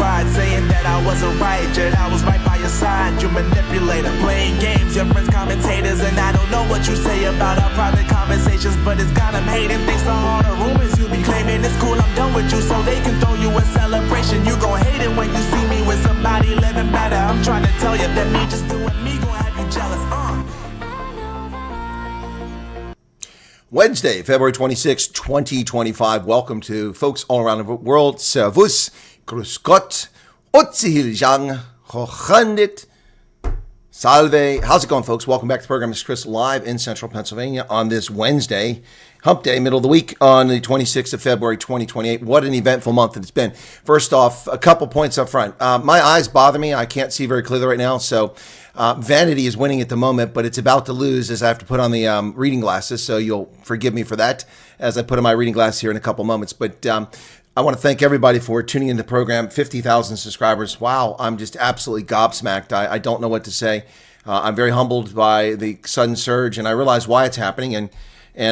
cried, saying that I wasn't right, yet I was right by your side. You manipulator, playing games, your friends commentators, and I don't know what you say about our private conversations, but it's got them hating. Thanks to all the rumors you be claiming. It's cool, I'm done with you, so they can throw you a celebration. You gon' hate it when you see me with somebody living better. I'm trying to tell you that me just doing me gon' have you jealous. Wednesday, February 26, 2025. Welcome to folks all around the world. Servus, grüß Gott, Otsihilzhang, Hochandit, Salve. How's it going, folks? Welcome back to the program. It's Chris live in central Pennsylvania on this Wednesday, hump day, middle of the week on the 26th of February, 2028. What an eventful month it's been. First off, a couple points up front. My eyes bother me. I can't see very clearly right now, so vanity is winning at the moment, but it's about to lose as I have to put on the reading glasses, so you'll forgive me for that as I put on my reading glasses here in a couple moments. But I want to thank everybody for tuning in the program. 50,000 subscribers. Wow, I'm just absolutely gobsmacked. I don't know what to say. I'm very humbled by the sudden surge, and I realize why it's happening, and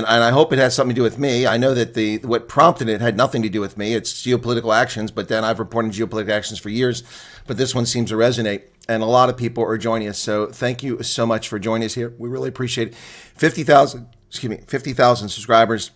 I hope it has something to do with me. I know that what prompted it had nothing to do with me. It's geopolitical actions, but then I've reported geopolitical actions for years, but this one seems to resonate, and a lot of people are joining us. So thank you so much for joining us here. We really appreciate it. 50,000 subscribers.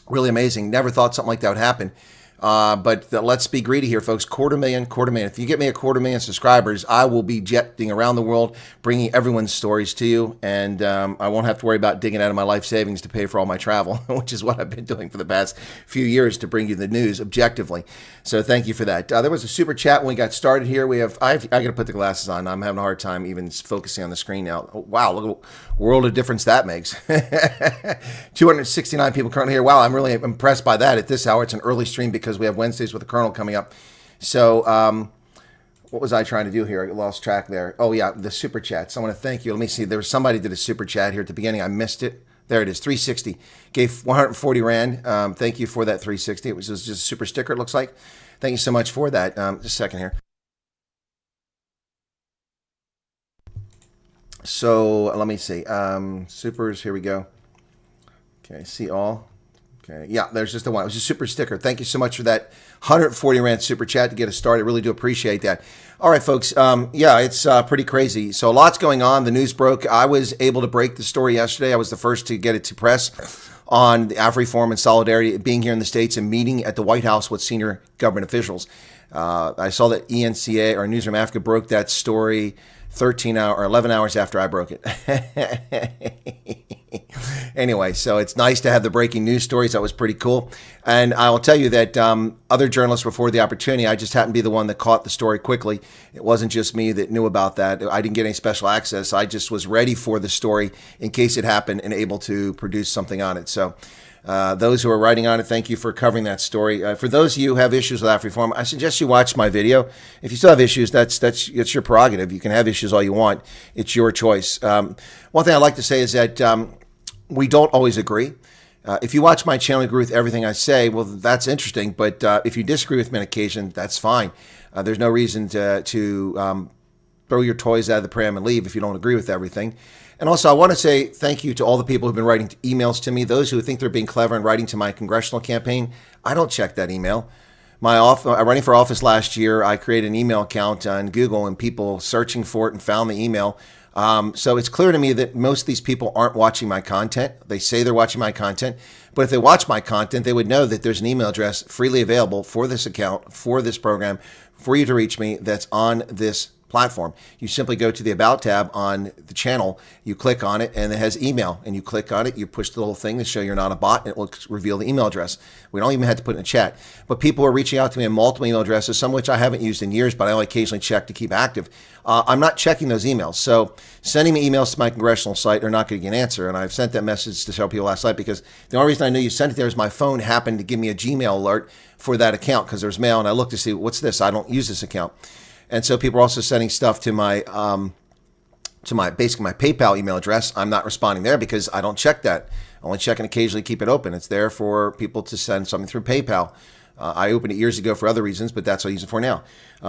Really amazing. Never thought something like that would happen. But let's be greedy here, folks. Quarter million. If you get me a 250,000 subscribers, I will be jetting around the world, bringing everyone's stories to you. And I won't have to worry about digging out of my life savings to pay for all my travel, which is what I've been doing for the past few years to bring you the news objectively. So thank you for that. There was a super chat when we got started here. I got to put the glasses on. I'm having a hard time even focusing on the screen now. Oh, wow, look at the world of difference that makes. 269 people currently here. Wow, I'm really impressed by that at this hour. It's an early stream because we have Wednesdays with the Colonel coming up. So what was I trying to do here? I lost track there. Oh, yeah, the super chats. I want to thank you. Let me see. There was somebody did a super chat here at the beginning. I missed it. There it is, 360. Gave 140 Rand. Thank you for that 360. It was just a super sticker, it looks like. Thank you so much for that. Just a second here. So let me see. Supers, here we go. Okay, see all. Okay, yeah, there's just the one. It was a super sticker. Thank you so much for that 140 Rand super chat to get us started. I really do appreciate that. All right, folks. Yeah, it's pretty crazy. So lots going on. The news broke. I was able to break the story yesterday. I was the first to get it to press on the AfriForum and Solidarity, being here in the States and meeting at the White House with senior government officials. I saw that ENCA or Newsroom Africa broke that story 11 hours after I broke it. Anyway, so it's nice to have the breaking news stories. That was pretty cool. And I will tell you that other journalists were afforded the opportunity. I just happened to be the one that caught the story quickly. It wasn't just me that knew about that. I didn't get any special access. I just was ready for the story in case it happened and able to produce something on it. So those who are writing on it, thank you for covering that story. For those of you who have issues with AfriForum, I suggest you watch my video. If you still have issues, it's your prerogative. You can have issues all you want. It's your choice. One thing I'd like to say is that we don't always agree. If you watch my channel and agree with everything I say, well, that's interesting. But if you disagree with me on occasion, that's fine. There's no reason to throw your toys out of the pram and leave if you don't agree with everything. And also, I want to say thank you to all the people who've been writing emails to me. Those who think they're being clever and writing to my congressional campaign, I don't check that email. Running for office last year, I created an email account on Google, and people searching for it and found the email. So it's clear to me that most of these people aren't watching my content. They say they're watching my content, but if they watch my content, they would know that there's an email address freely available for this account, for this program, for you to reach me that's on this platform. You simply go to the About tab on the channel, you click on it, and it has email, and you click on it, you push the little thing to show you're not a bot, and it will reveal the email address. We don't even have to put it in a chat. But people are reaching out to me on multiple email addresses, some of which I haven't used in years, but I only occasionally check to keep active. I'm not checking those emails. So sending me emails to my congressional site are not going to get an answer. And I've sent that message to several people last night because the only reason I knew you sent it there is my phone happened to give me a Gmail alert for that account because there's mail, and I looked to see, what's this? I don't use this account. And so people are also sending stuff to my basically my PayPal email address. I'm not responding there because I don't check that. I only check and occasionally keep it open. It's there for people to send something through PayPal. I opened it years ago for other reasons, but that's what I use it for now.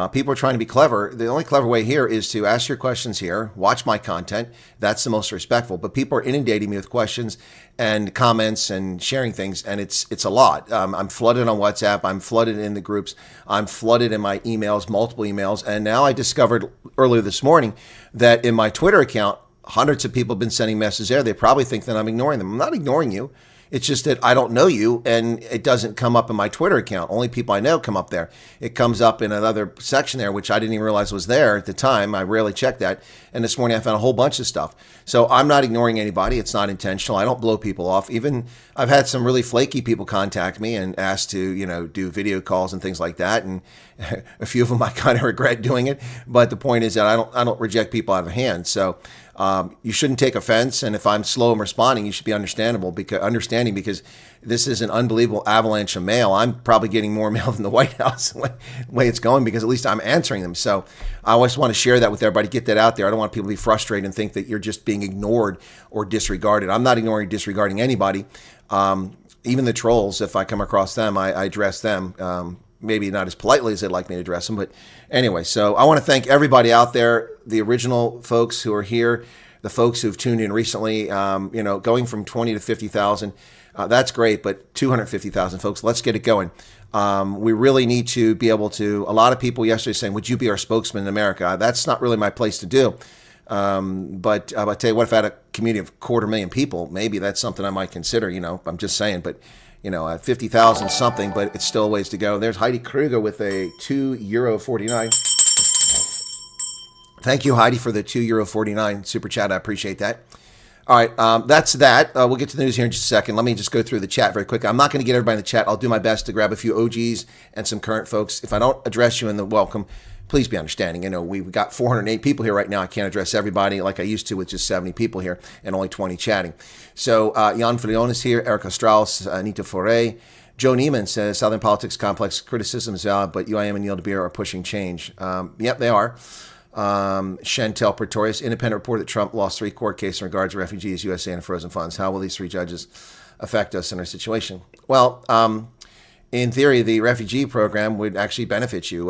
People are trying to be clever. The only clever way here is to ask your questions here, watch my content. That's the most respectful. But people are inundating me with questions and comments and sharing things, and it's a lot. I'm flooded on WhatsApp. I'm flooded in the groups. I'm flooded in my emails, multiple emails. And now I discovered earlier this morning that in my Twitter account, hundreds of people have been sending messages there. They probably think that I'm ignoring them. I'm not ignoring you. It's just that I don't know you, and it doesn't come up in my Twitter account. Only people I know come up there. It comes up in another section there, which I didn't even realize was there at the time. I rarely check that. And this morning I found a whole bunch of stuff. So I'm not ignoring anybody. It's not intentional. I don't blow people off. Even I've had some really flaky people contact me and ask to, do video calls and things like that. And a few of them I kind of regret doing it. But the point is that I don't reject people out of hand. So you shouldn't take offense, and if I'm slow in responding, you should be understanding because this is an unbelievable avalanche of mail. I'm probably getting more mail than the White House the way it's going, because at least I'm answering them. So I always want to share that with everybody, get that out there. I don't want people to be frustrated and think that you're just being ignored or disregarded. I'm not ignoring or disregarding anybody. Even the trolls, if I come across them, I address them. Maybe not as politely as they'd like me to address them. But anyway, so I want to thank everybody out there, the original folks who are here, the folks who've tuned in recently, going from 20 to 50,000. That's great, but 250,000 folks, let's get it going. We really need to be able to, a lot of people yesterday saying, would you be our spokesman in America? That's not really my place to do. But I'll tell you what, if I had a community of 250,000 people, maybe that's something I might consider, I'm just saying, but 50,000 something, but it's still a ways to go. There's Heidi Kruger with a €2.49. Thank you, Heidi, for the €2.49 super chat. I appreciate that. All right, that's that. We'll get to the news here in just a second. Let me just go through the chat very quick. I'm not going to get everybody in the chat. I'll do my best to grab a few OGs and some current folks. If I don't address you in the welcome, please be understanding. We've got 408 people here right now. I can't address everybody like I used to with just 70 people here and only 20 chatting. So Jan Filion is here, Erica Strauss, Anita Foray. Joe Neiman says, Southern politics complex criticisms, but UIM and Neil DeBeer are pushing change. Yep, they are. Chantel Pretorius, independent report that Trump lost 3 court cases in regards to refugees, USA, and frozen funds. How will these 3 judges affect us in our situation? Well, in theory, the refugee program would actually benefit you,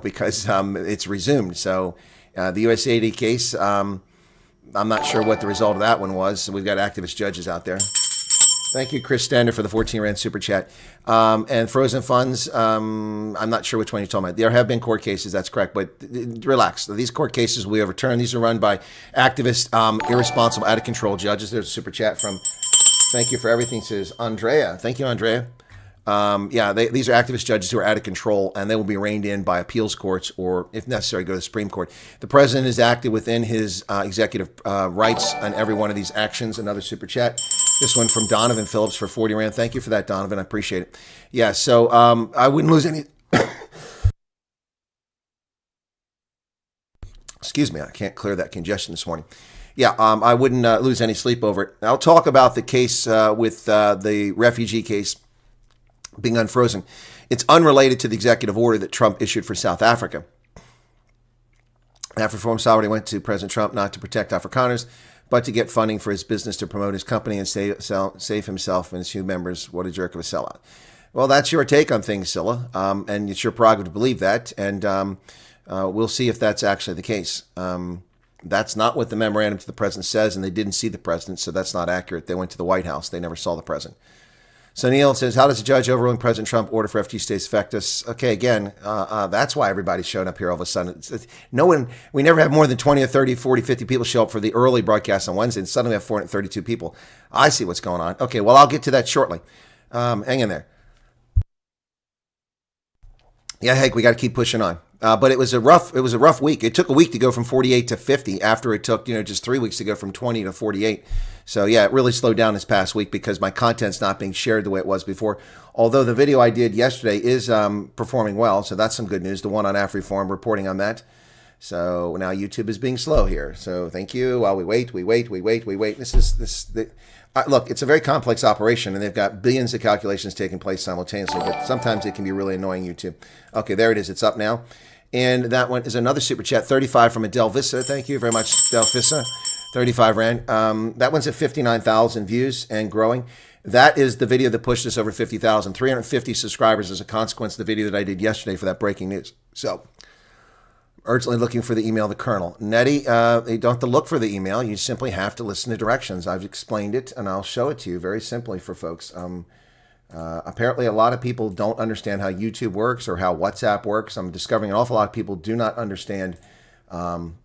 because it's resumed. So the USAID case, I'm not sure what the result of that one was. So we've got activist judges out there. Thank you, Chris Stander, for the 14 Rand super chat. And frozen funds, I'm not sure which one you're talking about. There have been court cases, that's correct, but relax. These court cases will be overturned. These are run by activist, irresponsible, out of control judges. There's a super chat from, thank you for everything, says Andrea. Thank you, Andrea. These are activist judges who are out of control, and they will be reined in by appeals courts or, if necessary, go to the Supreme Court. The president has acted within his executive rights on every one of these actions. Another super chat. This one from Donovan Phillips for 40 Rand. Thank you for that, Donovan. I appreciate it. Yeah, so I wouldn't lose any... Excuse me, I can't clear that congestion this morning. Yeah, I wouldn't lose any sleep over it. I'll talk about the case with the refugee case being unfrozen. It's unrelated to the executive order that Trump issued for South Africa. AfriForum Sovereignty went to President Trump not to protect Afrikaners, but to get funding for his business to promote his company and save himself and his few members. What a jerk of a sellout. Well, that's your take on things, Scylla, and it's your prerogative to believe that, and we'll see if that's actually the case. That's not what the memorandum to the president says, and they didn't see the president, so that's not accurate. They went to the White House. They never saw the president. So Neil says, how does a judge overruling President Trump order for FT states affect us? Okay, again, that's why everybody's showing up here all of a sudden. We never have more than 20 or 30, 40, 50 people show up for the early broadcast on Wednesday, and suddenly we have 432 people. I see what's going on. Okay, well, I'll get to that shortly. Hang in there. Yeah, heck, we got to keep pushing on. But it was a rough week. It took a week to go from 48 to 50 after it took, just 3 weeks to go from 20 to 48. So yeah, it really slowed down this past week because my content's not being shared the way it was before. Although the video I did yesterday is performing well, so that's some good news. The one on AfriForum reporting on that. So now YouTube is being slow here. So thank you. While we wait. Look, it's a very complex operation, and they've got billions of calculations taking place simultaneously, but sometimes it can be really annoying, YouTube. Okay, there it is. It's up now. And that one is another super chat, 35 from Adele Vissa. Thank you very much, Adele Vissa. 35 Rand. That one's at 59,000 views and growing. That is the video that pushed us over 50,000. 350 subscribers as a consequence of the video that I did yesterday for that breaking news. So, urgently looking for the email of the Colonel. Nettie, you don't have to look for the email. You simply have to listen to directions. I've explained it, and I'll show it to you very simply for folks. Apparently, a lot of people don't understand how YouTube works or how WhatsApp works. I'm discovering an awful lot of people do not understand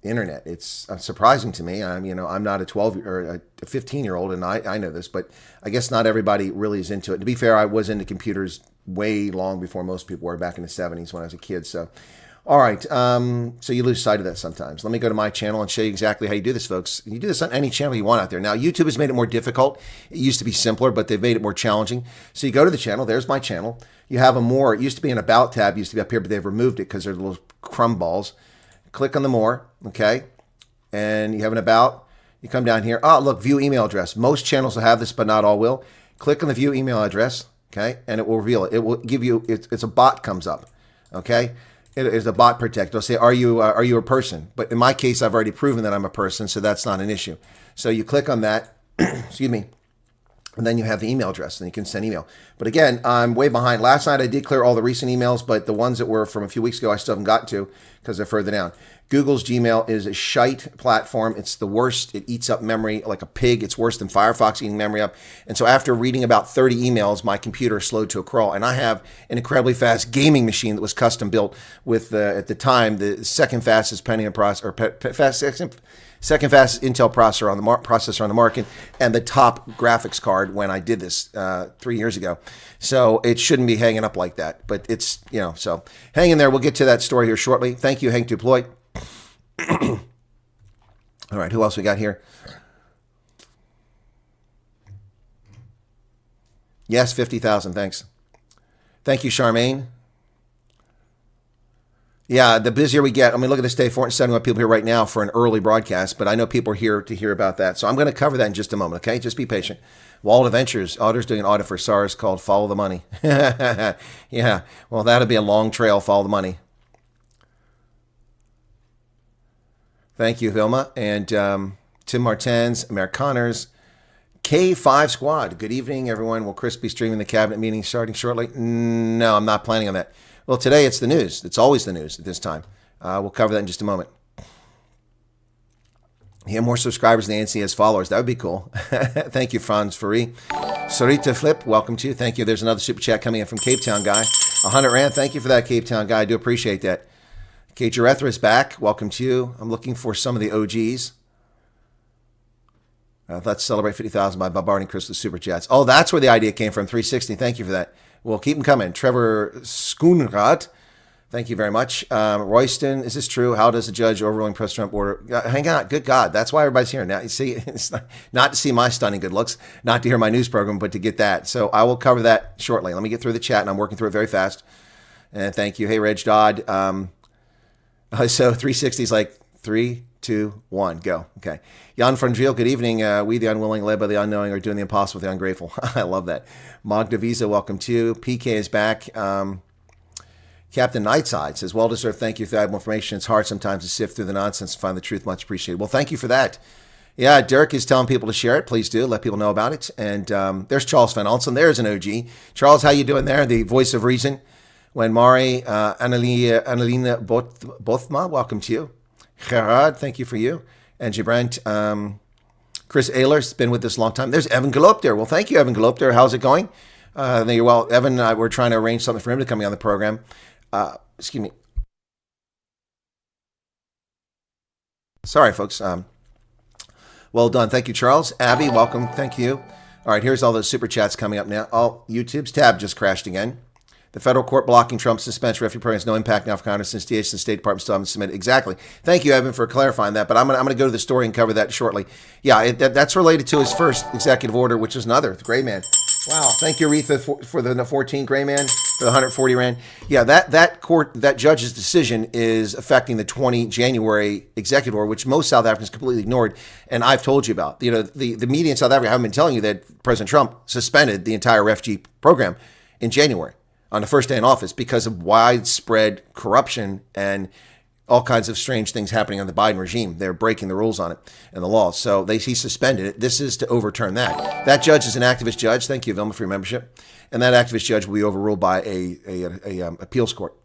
internet. It's surprising to me. I'm not a 12 or a 15-year-old, and I know this, but I guess not everybody really is into it. To be fair, I was into computers way long before most people were back in the 70s when I was a kid. So, all right. So you lose sight of that sometimes. Let me go to my channel and show you exactly how you do this, folks. You do this on any channel you want out there. Now, YouTube has made it more difficult. It used to be simpler, but they've made it more challenging. So you go to the channel. There's my channel. You have a more. It used to be an About tab. It used to be up here, but they've removed it because they're little crumb balls. Click on the more, okay? And you have an About. You come down here. Oh, look, view email address. Most channels will have this, but not all will. Click on the view email address, okay? And it will reveal it. It will give you, it's a bot comes up, okay? It is a bot protect. It'll say, are you a person? But in my case, I've already proven that I'm a person, so that's not an issue. So you click on that, excuse me, and then you have the email address, and you can send email. But again, I'm way behind. Last night, I did clear all the recent emails, but the ones that were from a few weeks ago, I still haven't gotten to because they're further down. Google's Gmail is a shite platform. It's the worst. It eats up memory like a pig. It's worse than Firefox eating memory up. And so after reading about 30 emails, my computer slowed to a crawl. And I have an incredibly fast gaming machine that was custom built with, at the time, the second fastest Pentium processor, second fastest Intel processor on the market, and the top graphics card when I did this 3 years ago. So it shouldn't be hanging up like that. But it's, so hang in there. We'll get to that story here shortly. Thank you, Hank Duploy. All right, who else we got here? Yes, 50,000, thanks. Thank you, Charmaine. Yeah, the busier we get, look at this day, 471 people here right now for an early broadcast, but I know people are here to hear about that. So I'm going to cover that in just a moment, okay? Just be patient. Wald Adventures, Auditor's doing an audit for SARS called Follow the Money. Yeah, well, that'll be a long trail, Follow the Money. Thank you, Vilma. And Tim Martens, Amerikaners, K5 Squad. Good evening, everyone. Will Chris be streaming the cabinet meeting starting shortly? No, I'm not planning on that. Well, today it's the news. It's always the news at this time. We'll cover that in just a moment. He had more subscribers than ANC has followers. That would be cool. Thank you, Franz Fari. Sarita Flip, welcome to you. Thank you. There's another super chat coming in from Cape Town guy. 100 Rand. Thank you for that, Cape Town guy. I do appreciate that. Okay, Jarethra is back. Welcome to you. I'm looking for some of the OGs. Let's celebrate 50,000 by bombarding Chris with super chats. Oh, that's where the idea came from. 360. Thank you for that. Well, keep them coming. Trevor Schoonrad. Thank you very much. Royston, is this true? How does a judge overruling President Trump order? Hang on. Good God. That's why everybody's here. Now, you see, it's not to see my stunning good looks, not to hear my news program, but to get that. So I will cover that shortly. Let me get through the chat, and I'm working through it very fast. And thank you. Hey, Reg Dodd. So 360 is like 3, 2, 1, go. Okay. Jan Frangil, good evening. We, the unwilling, led by the unknowing, are doing the impossible with the ungrateful. I love that. Magda Visa, welcome to you. PK is back. Captain Nightside says, well deserved. Thank you for that information. It's hard sometimes to sift through the nonsense and find the truth. Much appreciated. Well, thank you for that. Yeah, Dirk is telling people to share it. Please do. Let people know about it. And there's Charles Van Olsen. There's an OG. Charles, how you doing there? The voice of reason. When Mari, Annalena Bothma, welcome to you. Gerard, thank you for you. And Gibrant, Chris Ayler's been with us a long time. There's Evan Galopter. Well, thank you, Evan Galopter. How's it going? Well, Evan, we're trying to arrange something for him to come on the program. Excuse me. Sorry, folks. Well done. Thank you, Charles. Abby, welcome. Thank you. All right, here's all those super chats coming up now. Oh, YouTube's tab just crashed again. The federal court blocking Trump's suspension refugee program has no impact now for Congress since DH and the State Department still haven't submitted. Exactly. Thank you, Evan, for clarifying that. But I'm going to go to the story and cover that shortly. Yeah, that's related to his first executive order, which is another, the Gray Man. Wow. Thank you, Aretha, for the 14 Gray Man, for the 140 Rand. Yeah, that judge's decision is affecting the 20 January executive order, which most South Africans completely ignored. And I've told you about. The media in South Africa haven't been telling you that President Trump suspended the entire refugee program in January, on the first day in office, because of widespread corruption and all kinds of strange things happening on the Biden regime. They're breaking the rules on it and the laws. So he suspended it. This is to overturn that. That judge is an activist judge. Thank you, Vilma, for your membership. And that activist judge will be overruled by a appeals court.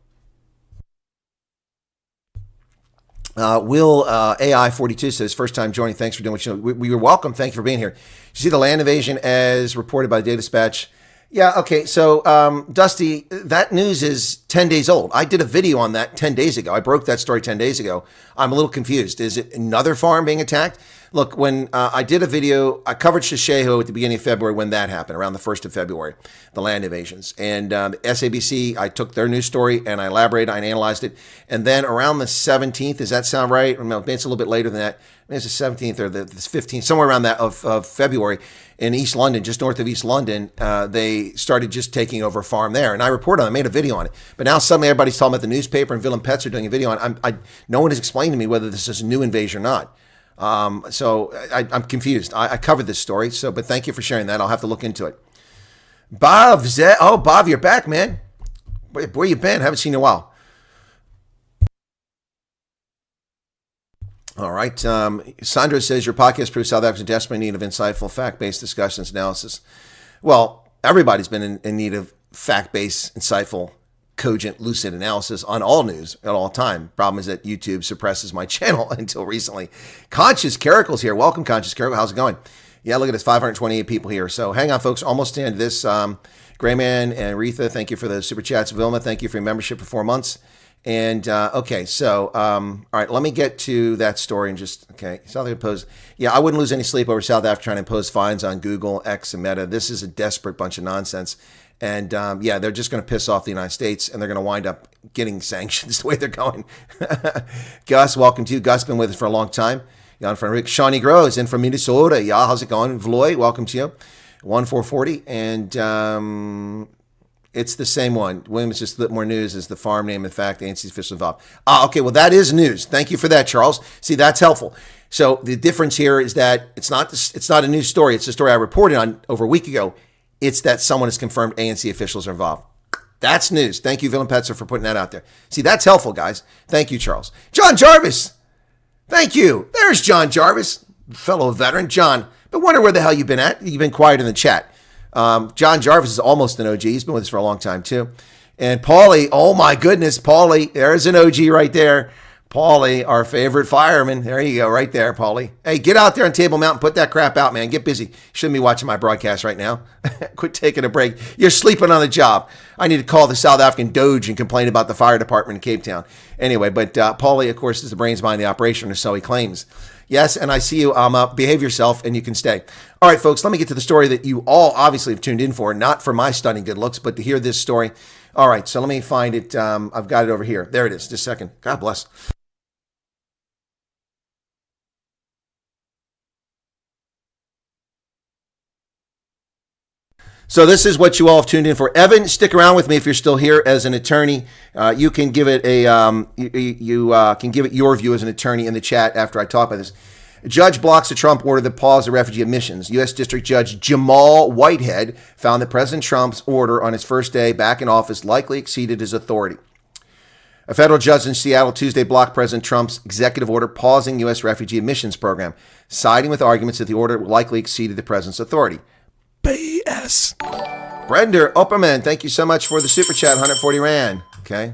Will AI42 says, first time joining. Thanks for doing what you know. We were welcome. Thank you for being here. You see the land invasion as reported by the Data Dispatch. Yeah, okay. So, Dusty, that news is 10 days old. I did a video on that 10 days ago. I broke that story 10 days ago. I'm a little confused. Is it another farm being attacked? Look, when I did a video, I covered Shisheho at the beginning of February when that happened, around the 1st of February, the land invasions. And the SABC, I took their news story and I elaborated, I analyzed it. And then around the 17th, does that sound right? Maybe it's a little bit later than that. Maybe it's the 17th or the 15th, somewhere around that of February in East London, just north of East London, they started just taking over a farm there. And I reported on it, I made a video on it. But now suddenly everybody's talking about the newspaper and Willem Pets are doing a video on it. No one has explained to me whether this is a new invasion or not. So I'm confused. I covered this story, but thank you for sharing that. I'll have to look into it. Bob, Bob, you're back, man. Where you been? Haven't seen you in a while. All right. Sandra says your podcast proves South Africa's desperate need of insightful, fact-based discussions, analysis. Well, everybody's been in need of fact-based, insightful, cogent, lucid analysis on all news at all time. Problem is that YouTube suppresses my channel until recently. Conscious Caracle's here. Welcome, Conscious Caracle. How's it going? Yeah, look at this, 528 people here. So hang on, folks. Almost to the end of this. Grayman and Aretha, thank you for the super chats. Vilma, thank you for your membership for 4 months. And okay, so all right, let me get to that story and just okay. South Africa imposed. Yeah, I wouldn't lose any sleep over South Africa trying to impose fines on Google, X, and Meta. This is a desperate bunch of nonsense. And yeah, they're just going to piss off the United States, and they're going to wind up getting sanctions the way they're going. Gus, welcome to you. Gus been with us for a long time. Jan from Rick, Shawnee Grows in from Minnesota. Yeah, how's it going? Vloy, welcome to you. 1440 and. It's the same one. Williams just a little more news is the farm name and fact the agency's officially involved. Okay, well, that is news. Thank you for that, Charles. See, that's helpful. So the difference here is that it's not a news story. It's a story I reported on over a week ago. It's that someone has confirmed ANC officials are involved. That's news. Thank you, Willem Petzer, for putting that out there. See, that's helpful, guys. Thank you, Charles. John Jarvis. Thank you. There's John Jarvis, fellow veteran. John, but wonder where the hell you've been at. You've been quiet in the chat. John Jarvis is almost an OG. He's been with us for a long time, too. And Paulie, oh, my goodness, Paulie, there's an OG right there. Paulie, our favorite fireman. There you go, right there, Paulie. Hey, get out there on Table Mountain. Put that crap out, man. Get busy. Shouldn't be watching my broadcast right now. Quit taking a break. You're sleeping on the job. I need to call the South African Doge and complain about the fire department in Cape Town. Anyway, but Paulie, of course, is the brains behind the operation, or so he claims. Yes, and I see you. Behave yourself, and you can stay. All right, folks, let me get to the story that you all obviously have tuned in for, not for my stunning good looks, but to hear this story. All right, so let me find it. I've got it over here. There it is. Just a second. God bless. So this is what you all have tuned in for. Evan, stick around with me if you're still here as an attorney. You can give it can give it your view as an attorney in the chat after I talk about this. A judge blocks a Trump order that paused the refugee admissions. U.S. District Judge Jamal Whitehead found that President Trump's order on his first day back in office likely exceeded his authority. A federal judge in Seattle Tuesday blocked President Trump's executive order pausing U.S. refugee admissions program, siding with arguments that the order likely exceeded the president's authority. BS. Brender Opperman, thank you so much for the super chat, 140 Rand. Okay.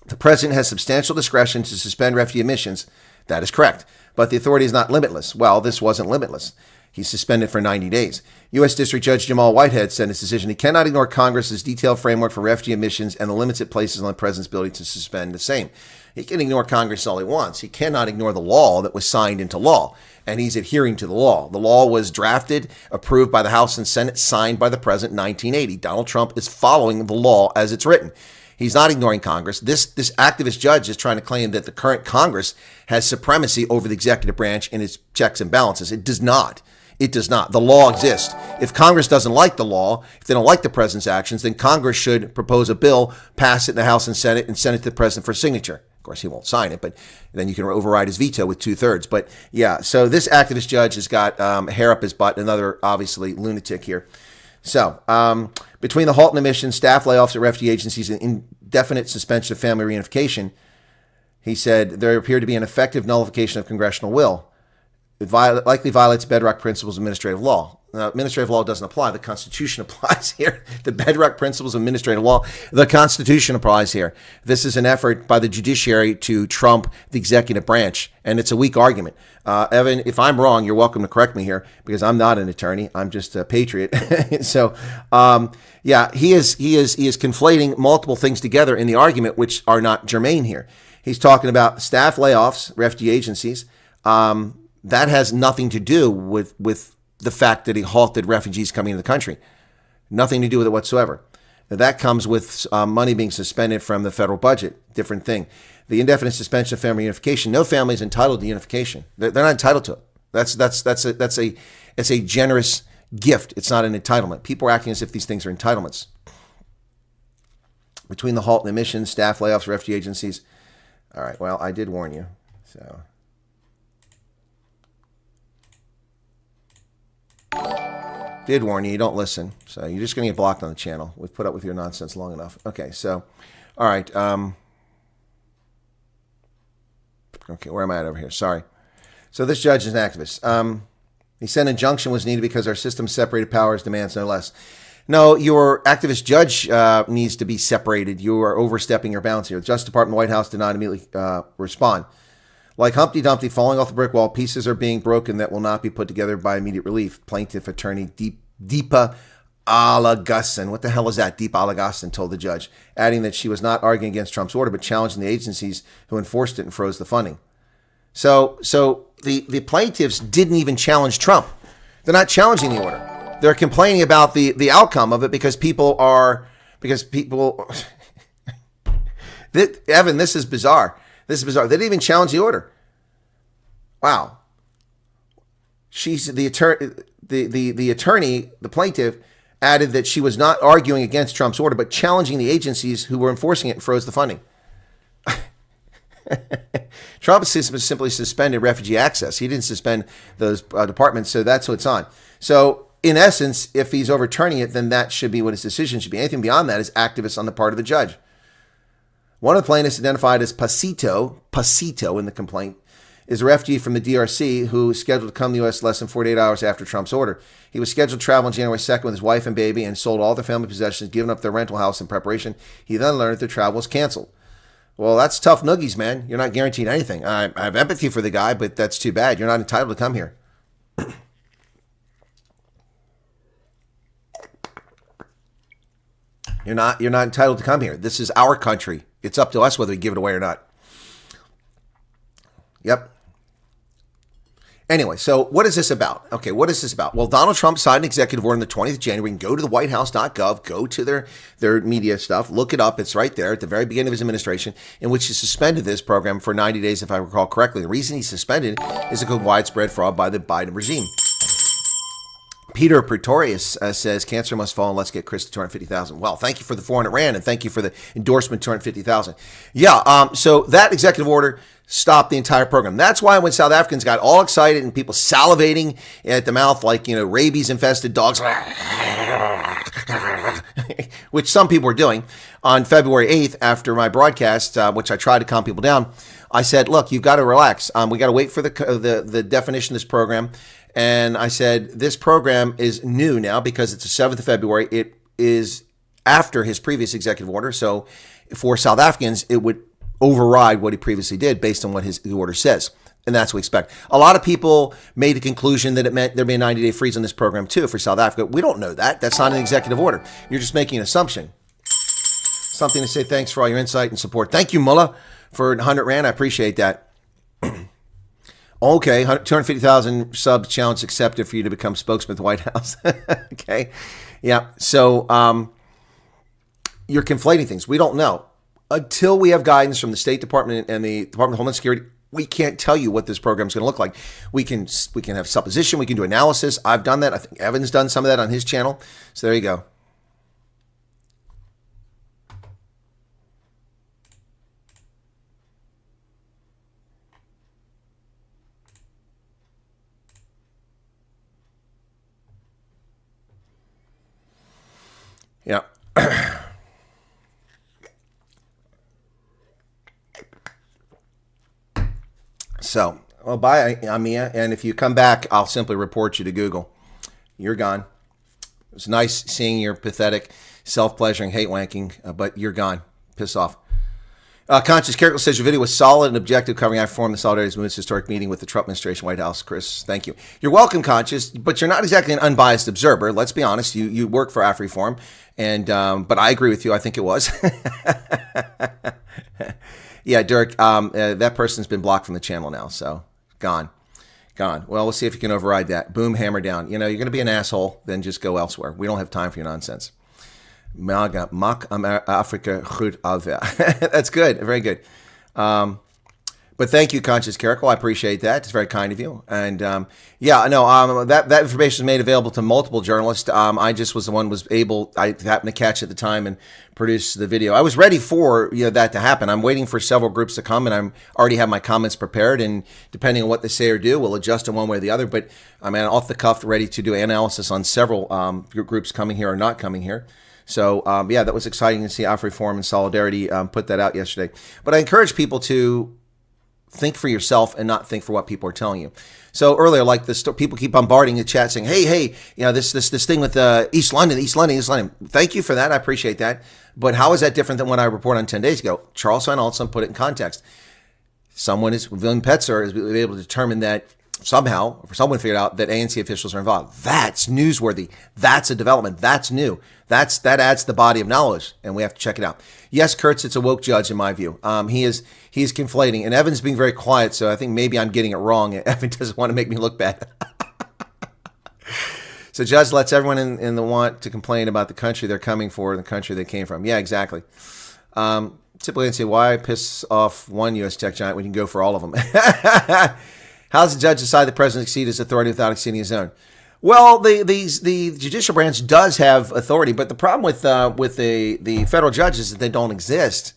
The president has substantial discretion to suspend refugee admissions. That is correct. But the authority is not limitless. Well, this wasn't limitless. He's suspended for 90 days. U.S. District Judge Jamal Whitehead said in his decision he cannot ignore Congress's detailed framework for refugee admissions and the limits it places on the president's ability to suspend the same. He can ignore Congress all he wants. He cannot ignore the law that was signed into law, and he's adhering to the law. The law was drafted, approved by the House and Senate, signed by the president in 1980. Donald Trump is following the law as it's written. He's not ignoring Congress. This activist judge is trying to claim that the current Congress has supremacy over the executive branch in its checks and balances. It does not. It does not. The law exists. If Congress doesn't like the law, if they don't like the president's actions, then Congress should propose a bill, pass it in the House and Senate, and send it to the president for signature. Of course, he won't sign it, but then you can override his veto with 2/3. But yeah, so this activist judge has got hair up his butt, another obviously lunatic here. So between the halt in admissions, staff layoffs at refugee agencies, and indefinite suspension of family reunification, He said there appeared to be an effective nullification of congressional will. It likely violates bedrock principles of administrative law. Now, administrative law doesn't apply. The Constitution applies here. The bedrock principles of administrative law, the Constitution applies here. This is an effort by the judiciary to trump the executive branch, and it's a weak argument. Evan, if I'm wrong, you're welcome to correct me here, because I'm not an attorney. I'm just a patriot. So, yeah, he is conflating multiple things together in the argument, which are not germane here. He's talking about staff layoffs, refugee agencies. That has nothing to do with the fact that he halted refugees coming into the country. Nothing to do with it whatsoever. Now, that comes with money being suspended from the federal budget. Different thing. The indefinite suspension of family unification. No family is entitled to unification. They're not entitled to it. It's a generous gift. It's not an entitlement. People are acting as if these things are entitlements. Between the halt and emissions, staff layoffs, refugee agencies. All right. Well, I did warn you. So. Did warn you don't listen. So you're just going to get blocked on the channel. We've put up with your nonsense long enough. Okay, so, all right. Okay, where am I at over here? Sorry. So this judge is an activist. He said an injunction was needed because our system's separated powers demands no less. No, your activist judge needs to be separated. You are overstepping your bounds here. The Justice Department, White House did not immediately respond. Like Humpty Dumpty falling off the brick wall, pieces are being broken that will not be put together by immediate relief. Plaintiff attorney Deepa Alagassan. What the hell is that? Deepa Alagassan told the judge, adding that she was not arguing against Trump's order, but challenging the agencies who enforced it and froze the funding. So the plaintiffs didn't even challenge Trump. They're not challenging the order. They're complaining about the outcome of it because people. Evan, this is bizarre. This is bizarre. They didn't even challenge the order. Wow. She's the attorney. The attorney, the plaintiff, added that she was not arguing against Trump's order, but challenging the agencies who were enforcing it and froze the funding. Trump simply suspended refugee access. He didn't suspend those departments, so that's what's on. So, in essence, if he's overturning it, then that should be what his decision should be. Anything beyond that is activists on the part of the judge. One of the plaintiffs, identified as Pasito in the complaint, is a refugee from the DRC who was scheduled to come to the U.S. less than 48 hours after Trump's order. He was scheduled to travel on January 2nd with his wife and baby and sold all their family possessions, given up their rental house in preparation. He then learned that their travel was canceled. Well, that's tough noogies, man. You're not guaranteed anything. I have empathy for the guy, but that's too bad. You're not entitled to come here. You're not entitled to come here. This is our country. It's up to us whether we give it away or not. Yep. Anyway, so what is this about? Okay, what is this about? Well, Donald Trump signed an executive order on the 20th of January. You can go to the whitehouse.gov, go to their media stuff, look it up. It's right there at the very beginning of his administration, in which he suspended this program for 90 days, if I recall correctly. The reason he suspended is because of widespread fraud by the Biden regime. Peter Pretorius says, cancer must fall and let's get Chris to 250,000. Well, thank you for the 400 Rand and thank you for the endorsement, 250,000. Yeah, so that executive order stopped the entire program. That's why when South Africans got all excited and people salivating at the mouth like, rabies-infested dogs, which some people were doing, on February 8th after my broadcast, which I tried to calm people down, I said, look, you've got to relax. We got to wait for the definition of this program. And I said, this program is new now because it's the 7th of February. It is after his previous executive order. So for South Africans, it would override what he previously did based on what the order says. And that's what we expect. A lot of people made the conclusion that it meant there'd be a 90-day freeze on this program too for South Africa. We don't know that. That's not an executive order. You're just making an assumption. Something to say thanks for all your insight and support. Thank you, Mullah, for 100 Rand. I appreciate that. Okay, 250,000 subs challenge accepted for you to become spokesman at the White House. Okay, yeah. So you're conflating things. We don't know until we have guidance from the State Department and the Department of Homeland Security. We can't tell you what this program is going to look like. We can have supposition. We can do analysis. I've done that. I think Evan's done some of that on his channel. So there you go. Yeah. So, well, bye, Amia. And if you come back, I'll simply report you to Google. You're gone. It was nice seeing your pathetic, self-pleasuring hate wanking, but you're gone. Piss off. Conscious Carrickle says your video was solid and objective, covering I formed the Solidarity Movement's historic meeting with the Trump administration, White House. Chris, thank you. You're welcome, Conscious, but you're not exactly an unbiased observer. Let's be honest. You work for AfriForum, and but I agree with you. I think it was. Yeah, Dirk, that person's been blocked from the channel now, so gone. Well, we'll see if you can override that. Boom, hammer down. You're going to be an asshole, then just go elsewhere. We don't have time for your nonsense. Maga, mak Afrika goed alweer. That's good. Very good. But thank you, Conscious Carrickle. I appreciate that. It's very kind of you. And that information was made available to multiple journalists. I just was the one I happened to catch at the time and produce the video. I was ready for that to happen. I'm waiting for several groups to come, and I'm already have my comments prepared. And depending on what they say or do, we'll adjust in one way or the other. But I'm off the cuff, ready to do analysis on several groups coming here or not coming here. So, that was exciting to see AfriForum and Solidarity put that out yesterday. But I encourage people to think for yourself and not think for what people are telling you. So earlier, like people keep bombarding the chat saying, hey, this thing with East London. Thank you for that. I appreciate that. But how is that different than what I reported on 10 days ago? Charles Alston put it in context. William Petzer is able to determine that someone figured out that ANC officials are involved. That's newsworthy. That's a development. That's new. That adds to the body of knowledge, and we have to check it out. Yes, Kurtz, it's a woke judge in my view. He's conflating, and Evan's being very quiet, so I think maybe I'm getting it wrong. Evan doesn't want to make me look bad. So judge lets everyone in the want to complain about the country they're coming for and the country they came from. Yeah, exactly. Typically, I'd say, why piss off one U.S. tech giant when you can go for all of them? How does the judge decide the president exceed his authority without exceeding his own? Well, the judicial branch does have authority, but the problem with the federal judges is that they don't exist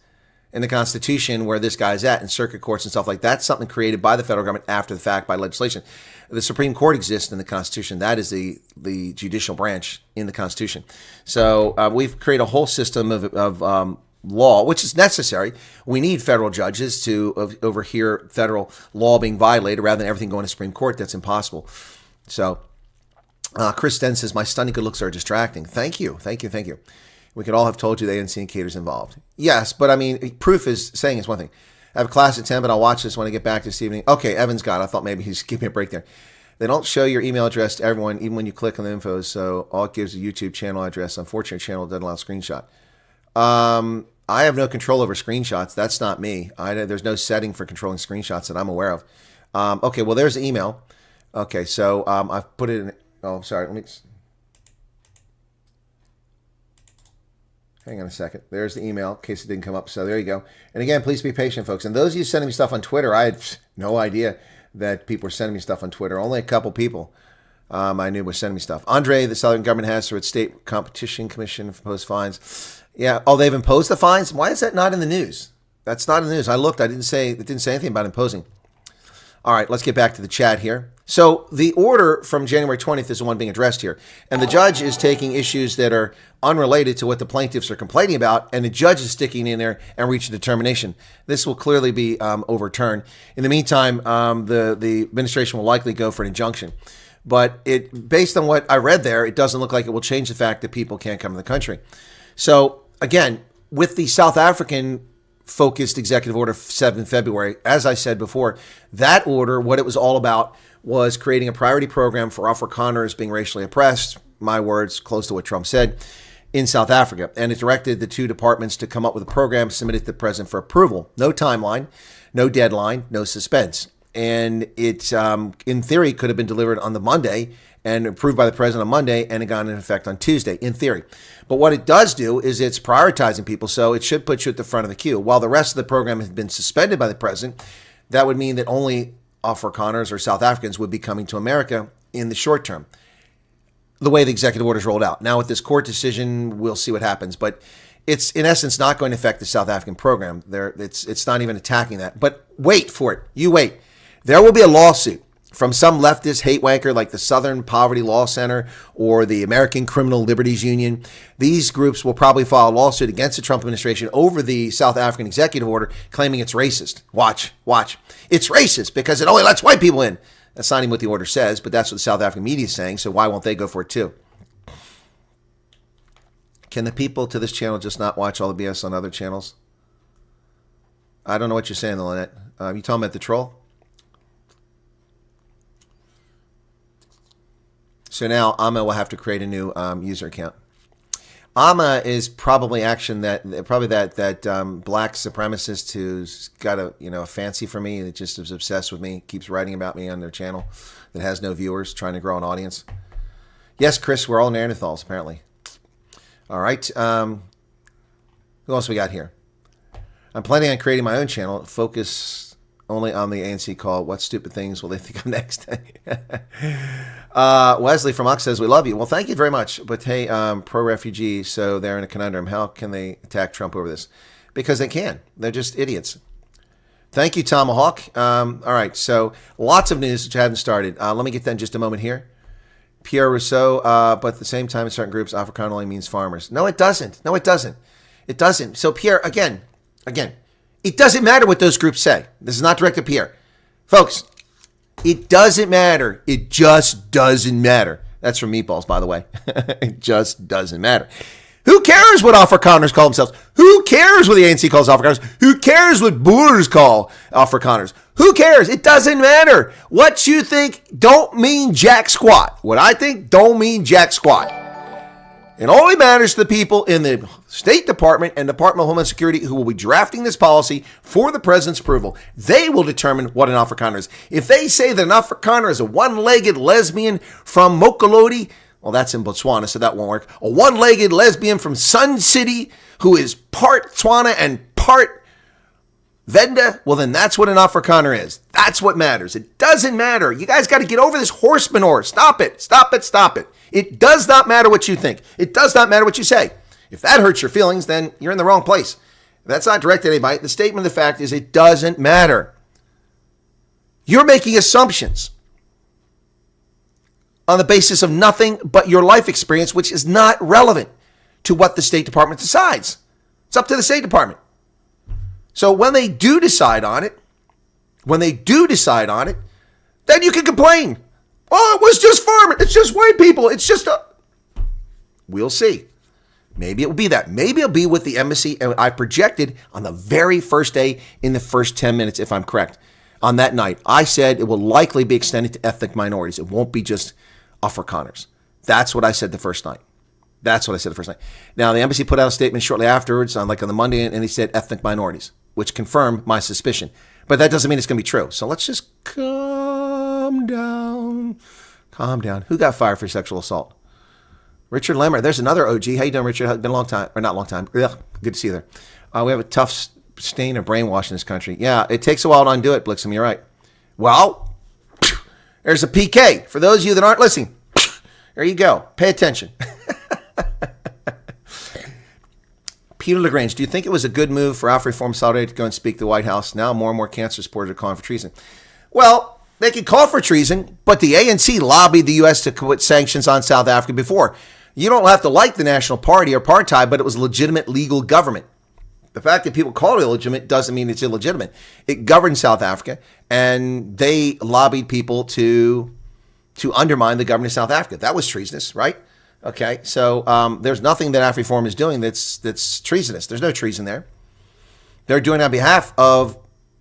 in the Constitution where this guy's at, in circuit courts and stuff like that. That's something created by the federal government after the fact by legislation. The Supreme Court exists in the Constitution. That is the judicial branch in the Constitution. So we've created a whole system of law, which is necessary. We need federal judges to overhear federal law being violated rather than everything going to Supreme Court. That's impossible. So Chris Sten says, my stunning good looks are distracting. Thank you. We could all have told you the ANC indicators involved. Yes, but proof is saying is one thing. I have a class at 10, but I'll watch this when I get back this evening. Okay, Evan's got it. I thought maybe he's giving me a break there. They don't show your email address to everyone, even when you click on the info, so all it gives a YouTube channel address. Unfortunately, channel doesn't allow screenshot. I have no control over screenshots. That's not me. There's no setting for controlling screenshots that I'm aware of. Okay, well, there's the email. Okay, so I've put it in. Oh, sorry. Hang on a second. There's the email in case it didn't come up. So there you go. And again, please be patient, folks. And those of you sending me stuff on Twitter, I had no idea that people were sending me stuff on Twitter. Only a couple people I knew were sending me stuff. Andre, the Southern government has through its state competition commission imposed fines. Yeah. Oh, they've imposed the fines? Why is that not in the news? That's not in the news. I looked. It didn't say anything about imposing. All right, let's get back to the chat here. So the order from January 20th is the one being addressed here. And the judge is taking issues that are unrelated to what the plaintiffs are complaining about, and the judge is sticking in there and reaching determination. This will clearly be overturned. In the meantime, the administration will likely go for an injunction. But based on what I read there, it doesn't look like it will change the fact that people can't come to the country. So again, with the South African focused executive order 7 February, as I said before, that order, what it was all about was creating a priority program for Afrikaners being racially oppressed, my words, close to what Trump said, in South Africa. And it directed the two departments to come up with a program submitted to the president for approval. No timeline, no deadline, no suspense. And it, in theory, could have been delivered on the Monday and approved by the president on Monday, and it got into effect on Tuesday, in theory. But what it does do is it's prioritizing people, so it should put you at the front of the queue. While the rest of the program has been suspended by the president, that would mean that only Afrikaners or South Africans would be coming to America in the short term, the way the executive order is rolled out. Now, with this court decision, we'll see what happens. But it's, in essence, not going to affect the South African program. It's not even attacking that. But wait for it. You wait. There will be a lawsuit from some leftist hate wanker like the Southern Poverty Law Center or the American Criminal Liberties Union. These groups will probably file a lawsuit against the Trump administration over the South African executive order, claiming it's racist. Watch. It's racist because it only lets white people in. That's not even what the order says, but that's what the South African media is saying, so why won't they go for it too? Can the people to this channel just not watch all the BS on other channels? I don't know what you're saying, Lynette. You talking about the troll? So now Amma will have to create a new user account. Amma is probably black supremacist who's got a fancy for me and just is obsessed with me, keeps writing about me on their channel that has no viewers, trying to grow an audience. Yes, Chris, we're all Neanderthals apparently. All right. Who else we got here? I'm planning on creating my own channel. Focus only on the ANC call. What stupid things will they think of next? Wesley from Ox says, we love you. Well, thank you very much. But hey, pro-refugee, so they're in a conundrum. How can they attack Trump over this? Because they can. They're just idiots. Thank you, Tomahawk. All right, so lots of news which hadn't started. Let me get that in just a moment here. Pierre Rousseau, but at the same time, in certain groups, Afrikaner only means farmers. No, it doesn't. It doesn't. So Pierre, again, it doesn't matter what those groups say. This is not directed at Pierre. Folks, it doesn't matter. It just doesn't matter. That's from Meatballs, by the way. It just doesn't matter. Who cares what Afrikaners call themselves? Who cares what the ANC calls Afrikaners? Who cares what Boers call Afrikaners? Who cares? It doesn't matter. What you think don't mean jack squat. What I think don't mean jack squat. It only matters to the people in the State Department and Department of Homeland Security who will be drafting this policy for the president's approval. They will determine what an Afrikaner is. If they say that an Afrikaner is a one-legged lesbian from Mokolodi, well, that's in Botswana, so that won't work. A one-legged lesbian from Sun City who is part Tswana and part Venda, well, then that's what an Afrikaner is. That's what matters. It doesn't matter. You guys got to get over this horse manure. Stop it. It does not matter what you think. It does not matter what you say. If that hurts your feelings, then you're in the wrong place. That's not directed at anybody. The statement of the fact is it doesn't matter. You're making assumptions on the basis of nothing but your life experience, which is not relevant to what the State Department decides. It's up to the State Department. So when they do decide on it, then you can complain. Oh, it was just farming. It's just white people. It's just a... We'll see. Maybe it will be that. Maybe it'll be with the embassy. And I projected on the very first day in the first 10 minutes, if I'm correct, on that night. I said it will likely be extended to ethnic minorities. It won't be just Afrikaners. That's what I said the first night. Now, the embassy put out a statement shortly afterwards, on the Monday, and he said ethnic minorities, which confirmed my suspicion. But that doesn't mean it's going to be true. So let's just calm down. Who got fired for sexual assault? Richard Lemmer. There's another OG. How you doing, Richard? It's been a long time. Or not long time. Ugh, good to see you there. We have a tough stain of brainwash in this country. Yeah, it takes a while to undo it, Blixen. You're right. Well, there's a PK. For those of you that aren't listening, there you go. Pay attention. Peter LaGrange, do you think it was a good move for AfriForum Solidarity to go and speak to the White House? Now more and more cancer supporters are calling for treason. Well, they could call for treason, but the ANC lobbied the U.S. to put sanctions on South Africa before. You don't have to like the National Party or apartheid, but it was a legitimate legal government. The fact that people call it illegitimate doesn't mean it's illegitimate. It governed South Africa, and they lobbied people to undermine the government of South Africa. That was treasonous, right? Okay, so there's nothing that AfriForum is doing that's treasonous. There's no treason there. They're doing it on behalf of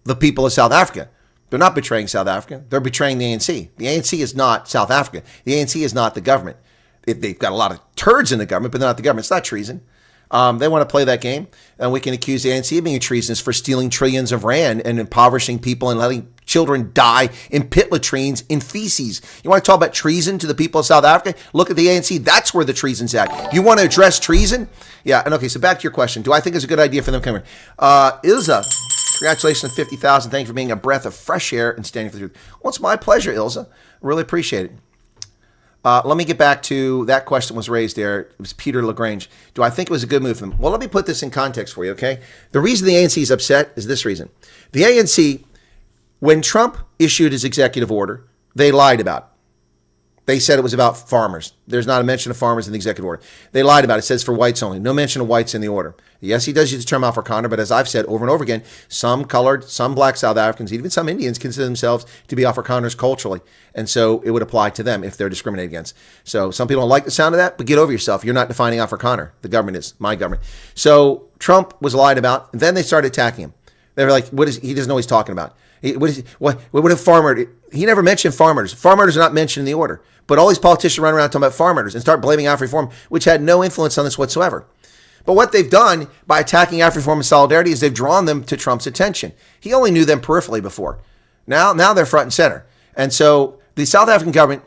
the people of South Africa. They're not betraying South Africa. They're betraying the ANC. The ANC is not South Africa. The ANC is not the government. They've got a lot of turds in the government, but they're not the government. It's not treason. They want to play that game, and we can accuse the ANC of being treasonous for stealing trillions of rand and impoverishing people and letting children die in pit latrines in feces. You want to talk about treason to the people of South Africa? Look at the ANC. That's where the treason's at. You want to address treason? Yeah, and okay, so back to your question. Do I think it's a good idea for them to come here? Ilza, congratulations on 50,000. Thank you for being a breath of fresh air and standing for the truth. Well, it's my pleasure, Ilza. Really appreciate it. Let me get back to that question was raised there. It was Peter LaGrange. Do I think it was a good move for them? Well, let me put this in context for you, okay? The reason the ANC is upset is this reason. The ANC, when Trump issued his executive order they lied about. They said it was about farmers. There's not a mention of farmers in the executive order. They lied about it. It says for whites only. No mention of whites in the order. Yes, he does use the term Afrikaner, but as I've said over and over again, some colored, some black South Africans, even some Indians consider themselves to be Afrikaners culturally. And so it would apply to them if they're discriminated against. So some people don't like the sound of that, but get over yourself. You're not defining Afrikaner. The government is, my government. So Trump was lied about, and then they started attacking him. They were like, he doesn't know what he's talking about. What if farmer? He never mentioned farm murders. Farm murders are not mentioned in the order. But all these politicians run around talking about farm murders and start blaming AfriForum, which had no influence on this whatsoever. But what they've done by attacking AfriForum and Solidarity is they've drawn them to Trump's attention. He only knew them peripherally before. Now they're front and center. And so the South African government,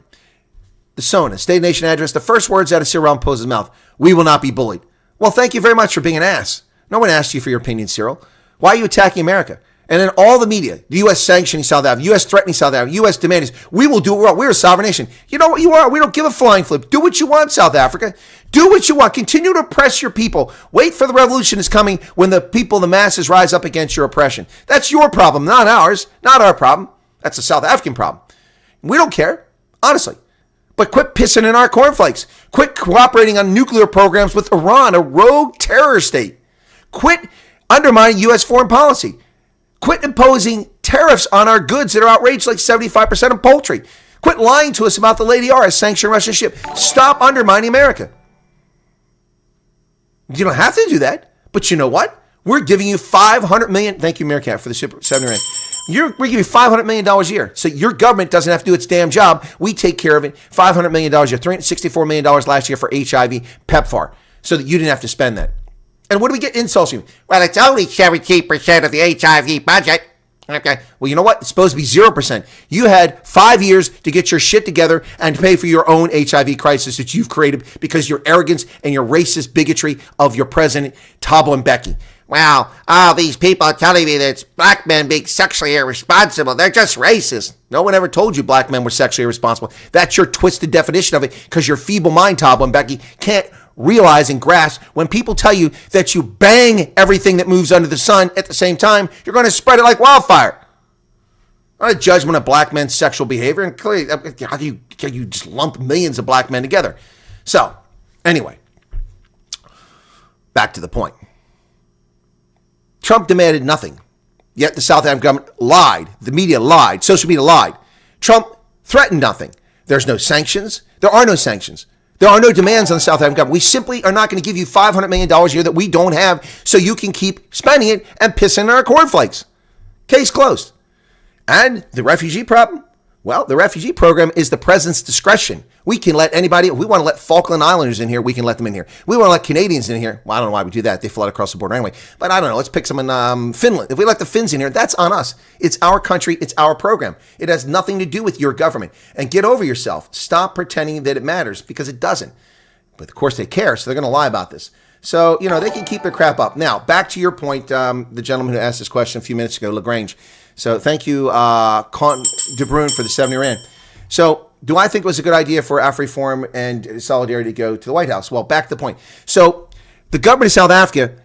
the SONA, State Nation Address, the first words out of Cyril Ramaphosa's mouth, we will not be bullied. Well, thank you very much for being an ass. No one asked you for your opinion, Cyril. Why are you attacking America? And then all the media, the U.S. sanctioning South Africa, U.S. threatening South Africa, U.S. demanding, we will do what we want. We're a sovereign nation. You know what you are? We don't give a flying flip. Do what you want, South Africa. Do what you want. Continue to oppress your people. Wait for the revolution is coming when the people, the masses rise up against your oppression. That's your problem, not ours, not our problem. That's a South African problem. We don't care, honestly. But quit pissing in our cornflakes. Quit cooperating on nuclear programs with Iran, a rogue terror state. Quit undermining U.S. foreign policy. Quit imposing tariffs on our goods that are outrageous, like 75% of poultry. Quit lying to us about the Lady R, a sanctioned Russian ship. Stop undermining America. You don't have to do that, but you know what? We're giving you $500 million. Thank you, Meerkat, for the super 70 rand. We're giving you $500 million a year, so your government doesn't have to do its damn job. We take care of it. $500 million a year, $364 million last year for HIV, PEPFAR, so that you didn't have to spend that. And what do we get insults from? Well, it's only 17% of the HIV budget. Okay. Well, you know what? It's supposed to be 0%. You had 5 years to get your shit together and to pay for your own HIV crisis that you've created because your arrogance and your racist bigotry of your president, Thabo Mbeki. Wow, all these people are telling me that it's black men being sexually irresponsible. They're just racist. No one ever told you black men were sexually irresponsible. That's your twisted definition of it because your feeble mind, Thabo Mbeki, can't realize and grasp when people tell you that you bang everything that moves under the sun at the same time, you're going to spread it like wildfire. Not a judgment of black men's sexual behavior, and clearly, how do you just lump millions of black men together? So, anyway, back to the point. Trump demanded nothing, yet the South African government lied. The media lied. Social media lied. Trump threatened nothing. There's no sanctions. There are no sanctions. There are no demands on the South African government. We simply are not going to give you $500 million a year that we don't have so you can keep spending it and pissing in our cornflakes. Case closed. And the refugee problem? Well, the refugee program is the president's discretion. We can let anybody, we want to let Falkland Islanders in here, we can let them in here. We want to let Canadians in here. Well, I don't know why we do that. They flood across the border anyway. But I don't know. Let's pick some in Finland. If we let the Finns in here, that's on us. It's our country. It's our program. It has nothing to do with your government. And get over yourself. Stop pretending that it matters because it doesn't. But of course they care, so they're going to lie about this. So, they can keep their crap up. Now, back to your point, the gentleman who asked this question a few minutes ago, LaGrange. So thank you, Con De Bruin, for the 70 rand. So do I think it was a good idea for AfriForum and Solidarity to go to the White House? Well, back to the point. So the government of South Africa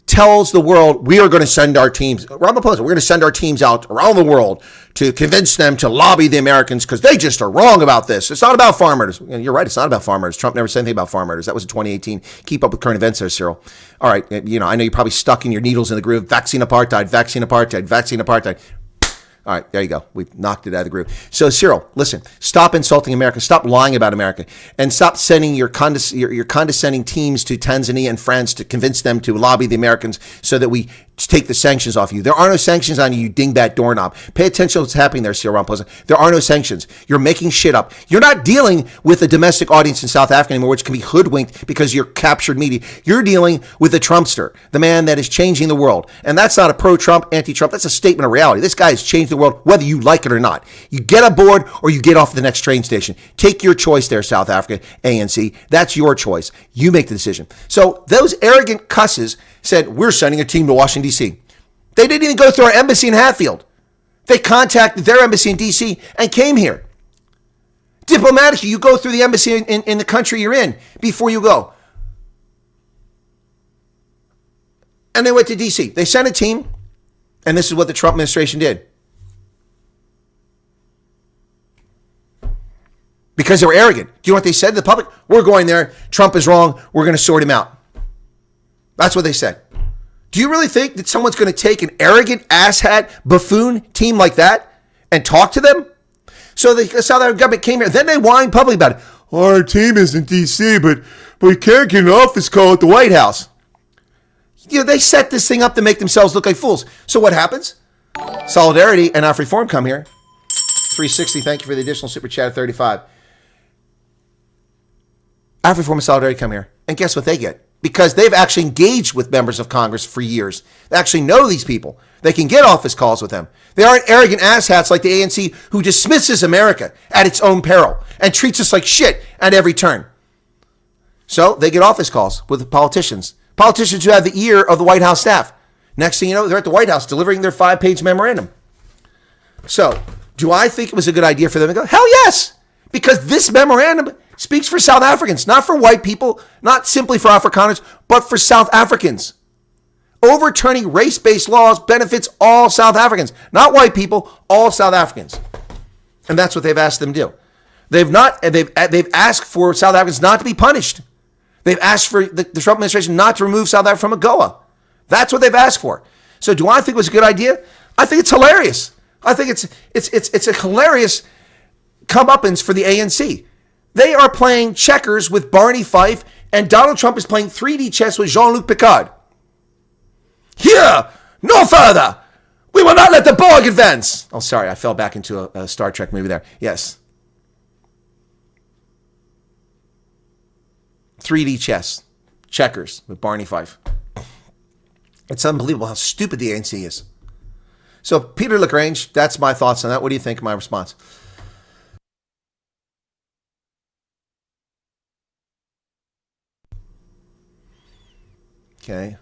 tells the world, we are going to send our teams, Ramaphosa, we're going to send our teams out around the world to convince them to lobby the Americans because they just are wrong about this. It's not about farm murders. You're right, it's not about farm murders. Trump never said anything about farm murders. That was in 2018. Keep up with current events there, Cyril. All right, I know you're probably stuck in your needles in the groove. Vaccine apartheid, vaccine apartheid, vaccine apartheid. All right, there you go. We've knocked it out of the groove. So, Cyril, listen, stop insulting America. Stop lying about America. And stop sending your condescending teams to Tanzania and France to convince them to lobby the Americans so that we take the sanctions off you. There are no sanctions on you, you dingbat doorknob. Pay attention to what's happening there, Cyril Ramaphosa. There are no sanctions. You're making shit up. You're not dealing with a domestic audience in South Africa anymore, which can be hoodwinked because you're captured media. You're dealing with the Trumpster, the man that is changing the world. And that's not a pro-Trump, anti-Trump. That's a statement of reality. This guy has changed the world, whether you like it or not. You get aboard or you get off the next train station. Take your choice there, South Africa, ANC. That's your choice. You make the decision. So those arrogant cusses said, we're sending a team to Washington, D.C. They didn't even go through our embassy in Hatfield. They contacted their embassy in D.C. and came here. Diplomatically, you go through the embassy in the country you're in before you go. And they went to D.C. They sent a team, and this is what the Trump administration did. because they were arrogant. Do you know what they said to the public? We're going there. Trump is wrong. We're going to sort him out. That's what they said. Do you really think that someone's going to take an arrogant, asshat, buffoon team like that and talk to them? So the South African government came here. Then they whined publicly about it. Our team is in D.C., but we can't get an office call at the White House. You know, they set this thing up to make themselves look like fools. So what happens? Solidarity and AfriForum come here. 360, thank you for the additional super chat of 35. AfriForum and Solidarity come here. And guess what they get? Because they've actually engaged with members of Congress for years. They actually know these people. They can get office calls with them. They aren't arrogant asshats like the ANC who dismisses America at its own peril and treats us like shit at every turn. So they get office calls with politicians. Politicians who have the ear of the White House staff. Next thing you know, they're at the White House delivering their 5-page memorandum. So, do I think it was a good idea for them to go? Hell yes! Because this memorandum speaks for South Africans, not for white people, not simply for Afrikaners, but for South Africans. Overturning race-based laws benefits all South Africans, not white people, all South Africans. And that's what they've asked them to do. They've asked for South Africans not to be punished. They've asked for the Trump administration not to remove South Africa from AGOA. That's what they've asked for. So do I think it was a good idea? I think it's hilarious. I think it's a hilarious comeuppance for the ANC. They are playing checkers with Barney Fife, and Donald Trump is playing 3D chess with Jean-Luc Picard. Here, no further. We will not let the Borg advance. Oh, sorry, I fell back into a Star Trek movie there. Yes. 3D chess, checkers with Barney Fife. It's unbelievable how stupid the ANC is. So, Peter LaGrange, that's my thoughts on that. What do you think of my response? Okay.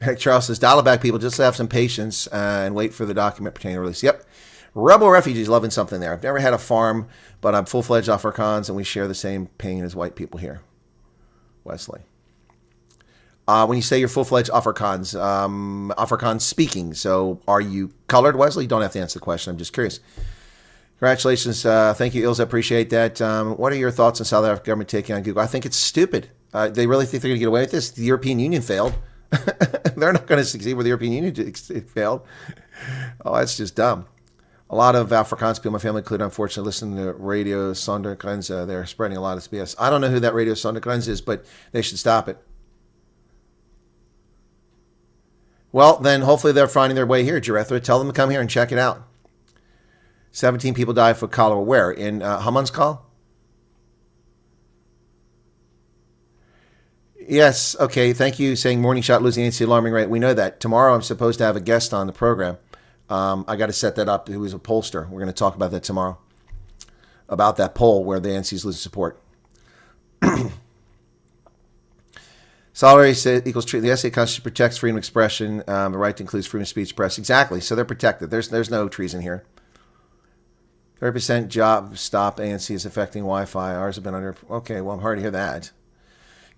Heck, Charles says, dial it back, people. Just have some patience and wait for the document pertaining to release. Yep. Rebel Refugees, loving something there. I've never had a farm, but I'm full-fledged Afrikaans, and we share the same pain as white people here. Wesley. When you say you're full-fledged Afrikaans, Afrikaans speaking, so are you colored, Wesley? You don't have to answer the question. I'm just curious. Congratulations. Thank you, Ilse. I appreciate that. What are your thoughts on South African government taking on Google? I think it's stupid. They really think they're going to get away with this? The European Union failed. They're not going to succeed where the European Union failed. Oh, that's just dumb. A lot of Afrikaans people in my family, including, unfortunately, listen to Radio Sondergrenze. They're spreading a lot of BS. I don't know who that Radio Sondergrenze is, but they should stop it. Well, then hopefully they're finding their way here, Jarethra. Tell them to come here and check it out. 17 people died for cholera. Where? In Hammanskal? Yes. Okay. Thank you. Saying morning shot losing ANC alarming rate. We know that. Tomorrow I'm supposed to have a guest on the program. I got to set that up. Who is a pollster. We're going to talk about that tomorrow. About that poll where the ANC is losing support. Solidarity said equals treat. The SA Constitution protects freedom of expression. The right to include freedom of speech, press. Exactly. So they're protected. There's no treason here. 30% job stop. ANC is affecting Wi-Fi. Ours have been under. Okay. Well, I'm hard to hear that.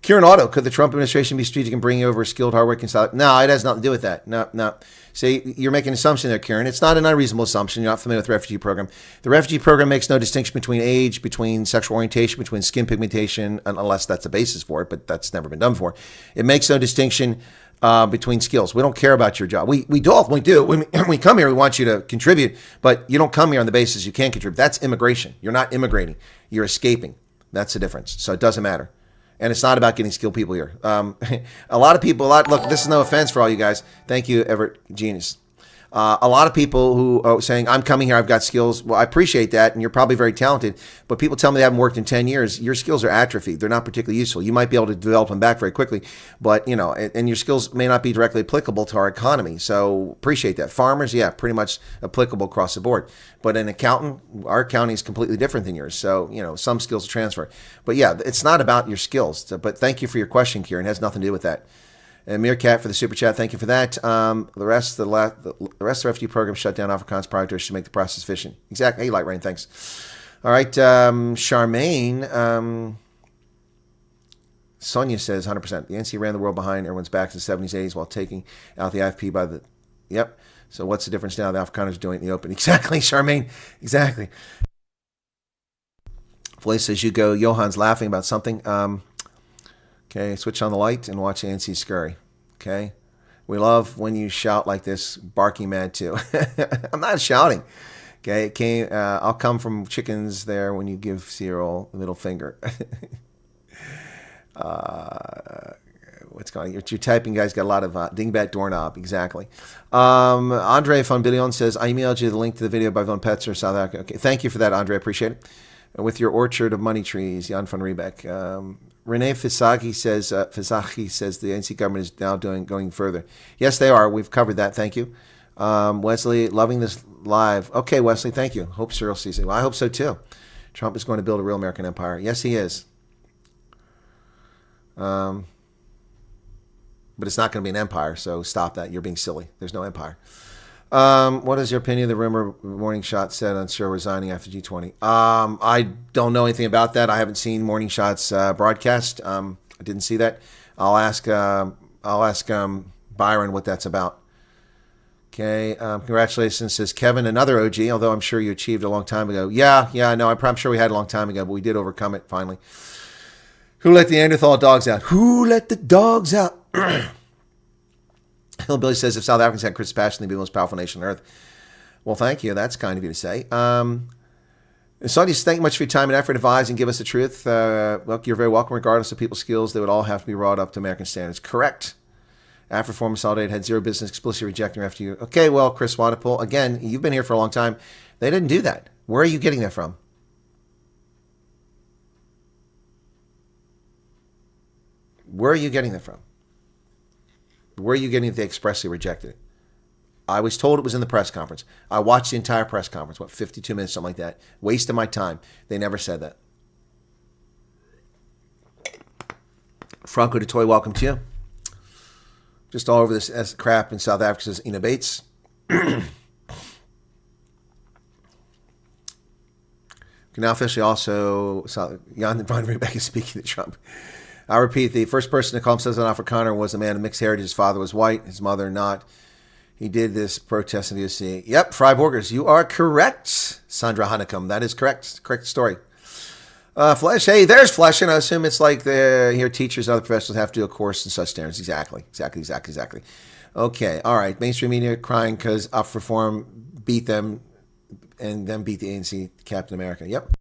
Kieran Otto, could the Trump administration be strategic in bringing over skilled, hardworking South? No, it has nothing to do with that. No. See, you're making an assumption there, Kieran. It's not an unreasonable assumption. You're not familiar with the refugee program. The refugee program makes no distinction between age, between sexual orientation, between skin pigmentation, unless that's the basis for it, but that's never been done before. It makes no distinction between skills. We don't care about your job. We ultimately do. When we come here, we want you to contribute, but you don't come here on the basis you can't contribute. That's immigration. You're not immigrating. You're escaping. That's the difference. So it doesn't matter. And it's not about getting skilled people here. A lot of people, look, this is no offense for all you guys. Thank you, Everett Genius. A lot of people who are saying, I'm coming here, I've got skills. Well, I appreciate that, and you're probably very talented. But people tell me they haven't worked in 10 years. Your skills are atrophied. They're not particularly useful. You might be able to develop them back very quickly. But, you know, and your skills may not be directly applicable to our economy. So appreciate that. Farmers, yeah, pretty much applicable across the board. But an accountant, our accounting is completely different than yours. So, you know, some skills transfer. But, yeah, it's not about your skills. But thank you for your question, Kieran. It has nothing to do with that. And Meerkat for the super chat, thank you for that. The rest of the refugee program shut down Afrikaans priorities to make the process efficient. Exactly. Hey, Light Rain, thanks. All right, Charmaine Sonia says 100%. The NC ran the world behind everyone's backs in the 70s, 80s while taking out the IFP by the... Yep. So what's the difference now? The Afrikaners doing it in the open. Exactly, Charmaine. Exactly. Flay says, you go. Johan's laughing about something. Okay, switch on the light and watch ANC scurry. Okay. We love when you shout like this. Barking mad too. I'm not shouting. Okay, it came. I'll come from chickens there when you give Cyril the middle finger. What's going on? Your typing guys got a lot of dingbat doorknob. Exactly. Andre von Billion says, I emailed you the link to the video by Von Petzer, South Africa. Okay, thank you for that, Andre. I appreciate it. With your orchard of money trees, Jan van Riebeck. Renee Fisaki says the NC government is now going further. Yes, they are. We've covered that. Thank you. Wesley, loving this live. Okay, Wesley, thank you. Hope Cyril sees it. Well, I hope so too. Trump is going to build a real American empire. Yes, he is. But it's not going to be an empire, so stop that. You're being silly. There's no empire. What is your opinion of the rumor Morning Shot said on Cyril resigning after G20? I don't know anything about that. I haven't seen Morning Shot's broadcast. I didn't see that. I'll ask Byron what that's about. Okay. Congratulations, says Kevin, another OG, although I'm sure you achieved a long time ago. Yeah, no, I'm sure we had a long time ago, but we did overcome it finally. Who let the Neanderthal dogs out? Who let the dogs out? Hillbilly says, if South Africans had Chris Passion, they'd be the most powerful nation on earth. Well, thank you. That's kind of you to say. Sonia, thank you much for your time and effort. Advise and give us the truth. Look, you're very welcome. Regardless of people's skills, they would all have to be brought up to American standards. Correct. After Solidarity had zero business explicitly rejecting after you. Okay, well, Chris Wyatt, again, you've been here for a long time. They didn't do that. Where are you getting that from? Where are you getting that from? Where are you getting that they expressly rejected it? I was told it was in the press conference. I watched the entire press conference, 52 minutes, something like that. Wasted my time. They never said that. Franco de Toy, welcome to you. Just all over this crap in South Africa, says Ina Bates. Can now officially also, Jan van Riebeck is speaking to Trump. I repeat, the first person to call himself an Afrikaner was a man of mixed heritage. His father was white, his mother not. He did this protest in the UFC. Yep, Freiburgers, you are correct. Sandra Hanekom, that is correct. Correct story. Flesh, hey, there's Flesh, and I assume it's like here teachers and other professionals have to do a course in such standards. Exactly. Okay, all right. Mainstream media crying because Up Reform beat them and then beat the ANC Captain America. Yep.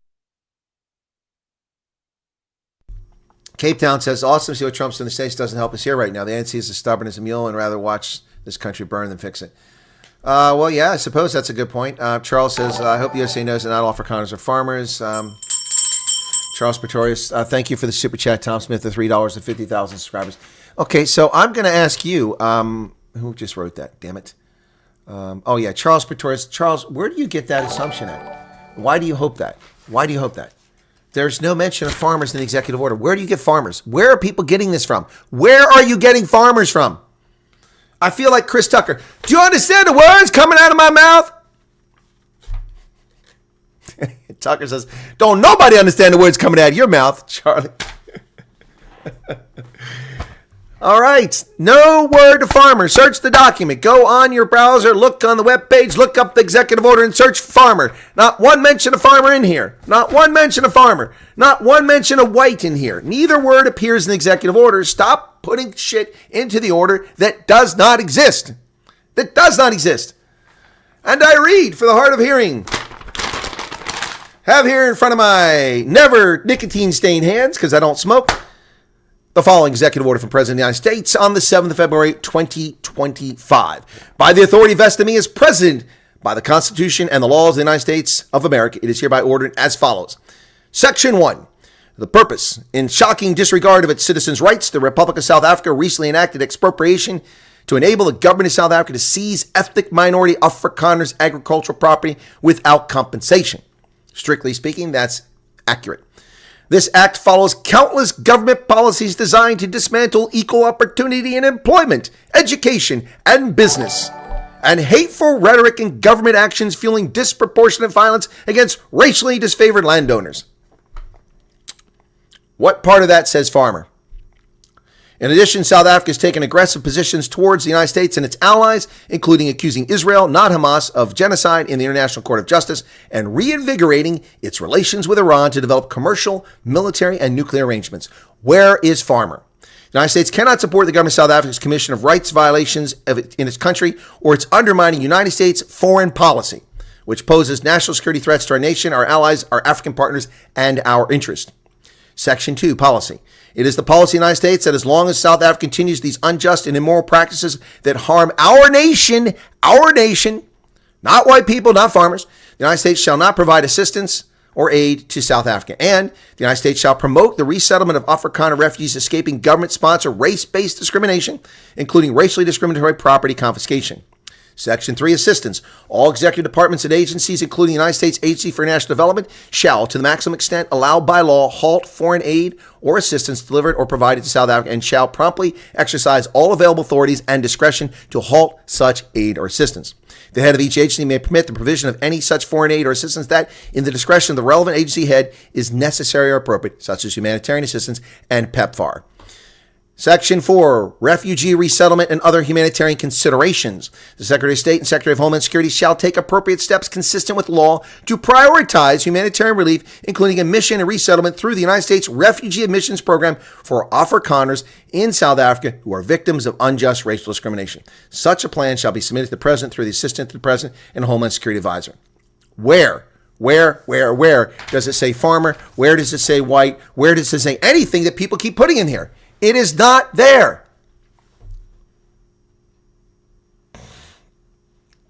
Cape Town says, awesome to see what Trump's in the States doesn't help us here right now. The ANC is as stubborn as a mule and rather watch this country burn than fix it. Well, yeah, I suppose that's a good point. Charles says, I hope the USA knows that not all Afrikaners are farmers. Charles Pretorius, thank you for the super chat. Tom Smith, the $3 to 50,000 subscribers. Okay, so I'm going to ask you, who just wrote that? Damn it. Oh, yeah, Charles Pretorius. Charles, where do you get that assumption at? Why do you hope that? There's no mention of farmers in the executive order. Where do you get farmers? Where are people getting this from? Where are you getting farmers from? I feel like Chris Tucker. Do you understand the words coming out of my mouth? Tucker says, don't nobody understand the words coming out of your mouth, Charlie. All right. No word to farmer. Search the document. Go on your browser, look on the webpage, look up the executive order and search farmer. Not one mention of farmer in here. Not one mention of farmer. Not one mention of white in here. Neither word appears in the executive order. Stop putting shit into the order that does not exist. And I read for the hard of hearing. Have here in front of my never nicotine-stained hands, because I don't smoke, the following executive order from President of the United States on the 7th of February, 2025. By the authority vested in me as President by the Constitution and the laws of the United States of America, it is hereby ordered as follows. Section 1. The purpose. In shocking disregard of its citizens' rights, the Republic of South Africa recently enacted expropriation to enable the government of South Africa to seize ethnic minority Afrikaners' agricultural property without compensation. Strictly speaking, that's accurate. This act follows countless government policies designed to dismantle equal opportunity in employment, education, and business, and hateful rhetoric and government actions fueling disproportionate violence against racially disfavored landowners. What part of that says farmer? In addition, South Africa has taken aggressive positions towards the United States and its allies, including accusing Israel, not Hamas, of genocide in the International Court of Justice and reinvigorating its relations with Iran to develop commercial, military, and nuclear arrangements. Where is Farmer? The United States cannot support the government of South Africa's commission of rights violations in its country or its undermining United States foreign policy, which poses national security threats to our nation, our allies, our African partners, and our interest. Section 2, policy. It is the policy of the United States that as long as South Africa continues these unjust and immoral practices that harm our nation, not white people, not farmers, the United States shall not provide assistance or aid to South Africa. And the United States shall promote the resettlement of Afrikaner refugees escaping government-sponsored race-based discrimination, including racially discriminatory property confiscation. Section 3, assistance. All executive departments and agencies, including the United States Agency for International Development, shall, to the maximum extent allowed by law, halt foreign aid or assistance delivered or provided to South Africa and shall promptly exercise all available authorities and discretion to halt such aid or assistance. The head of each agency may permit the provision of any such foreign aid or assistance that, in the discretion of the relevant agency head, is necessary or appropriate, such as humanitarian assistance and PEPFAR. Section 4, refugee resettlement and other humanitarian considerations. The Secretary of State and Secretary of Homeland Security shall take appropriate steps consistent with law to prioritize humanitarian relief, including admission and resettlement through the United States Refugee Admissions Program for Afrikaners in South Africa who are victims of unjust racial discrimination. Such a plan shall be submitted to the President through the Assistant to the President and Homeland Security Advisor. Where does it say farmer? Where does it say white? Where does it say anything that people keep putting in here? It is not there.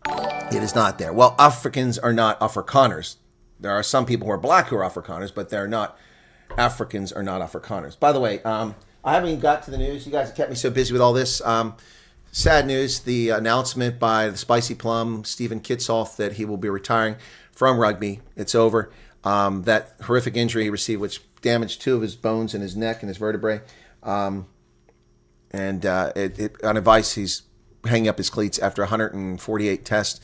It is not there. Well, Africans are not Afrikaners. There are some people who are black who are Afrikaners, but they're not. Africans are not Afrikaners. By the way, I haven't even got to the news. You guys have kept me so busy with all this. Sad news, the announcement by the Spicy Plum, Stephen Kitsoff, that he will be retiring from rugby. It's over. That horrific injury he received, which damaged 2 of his bones in his neck and his vertebrae. On advice, he's hanging up his cleats after 148 tests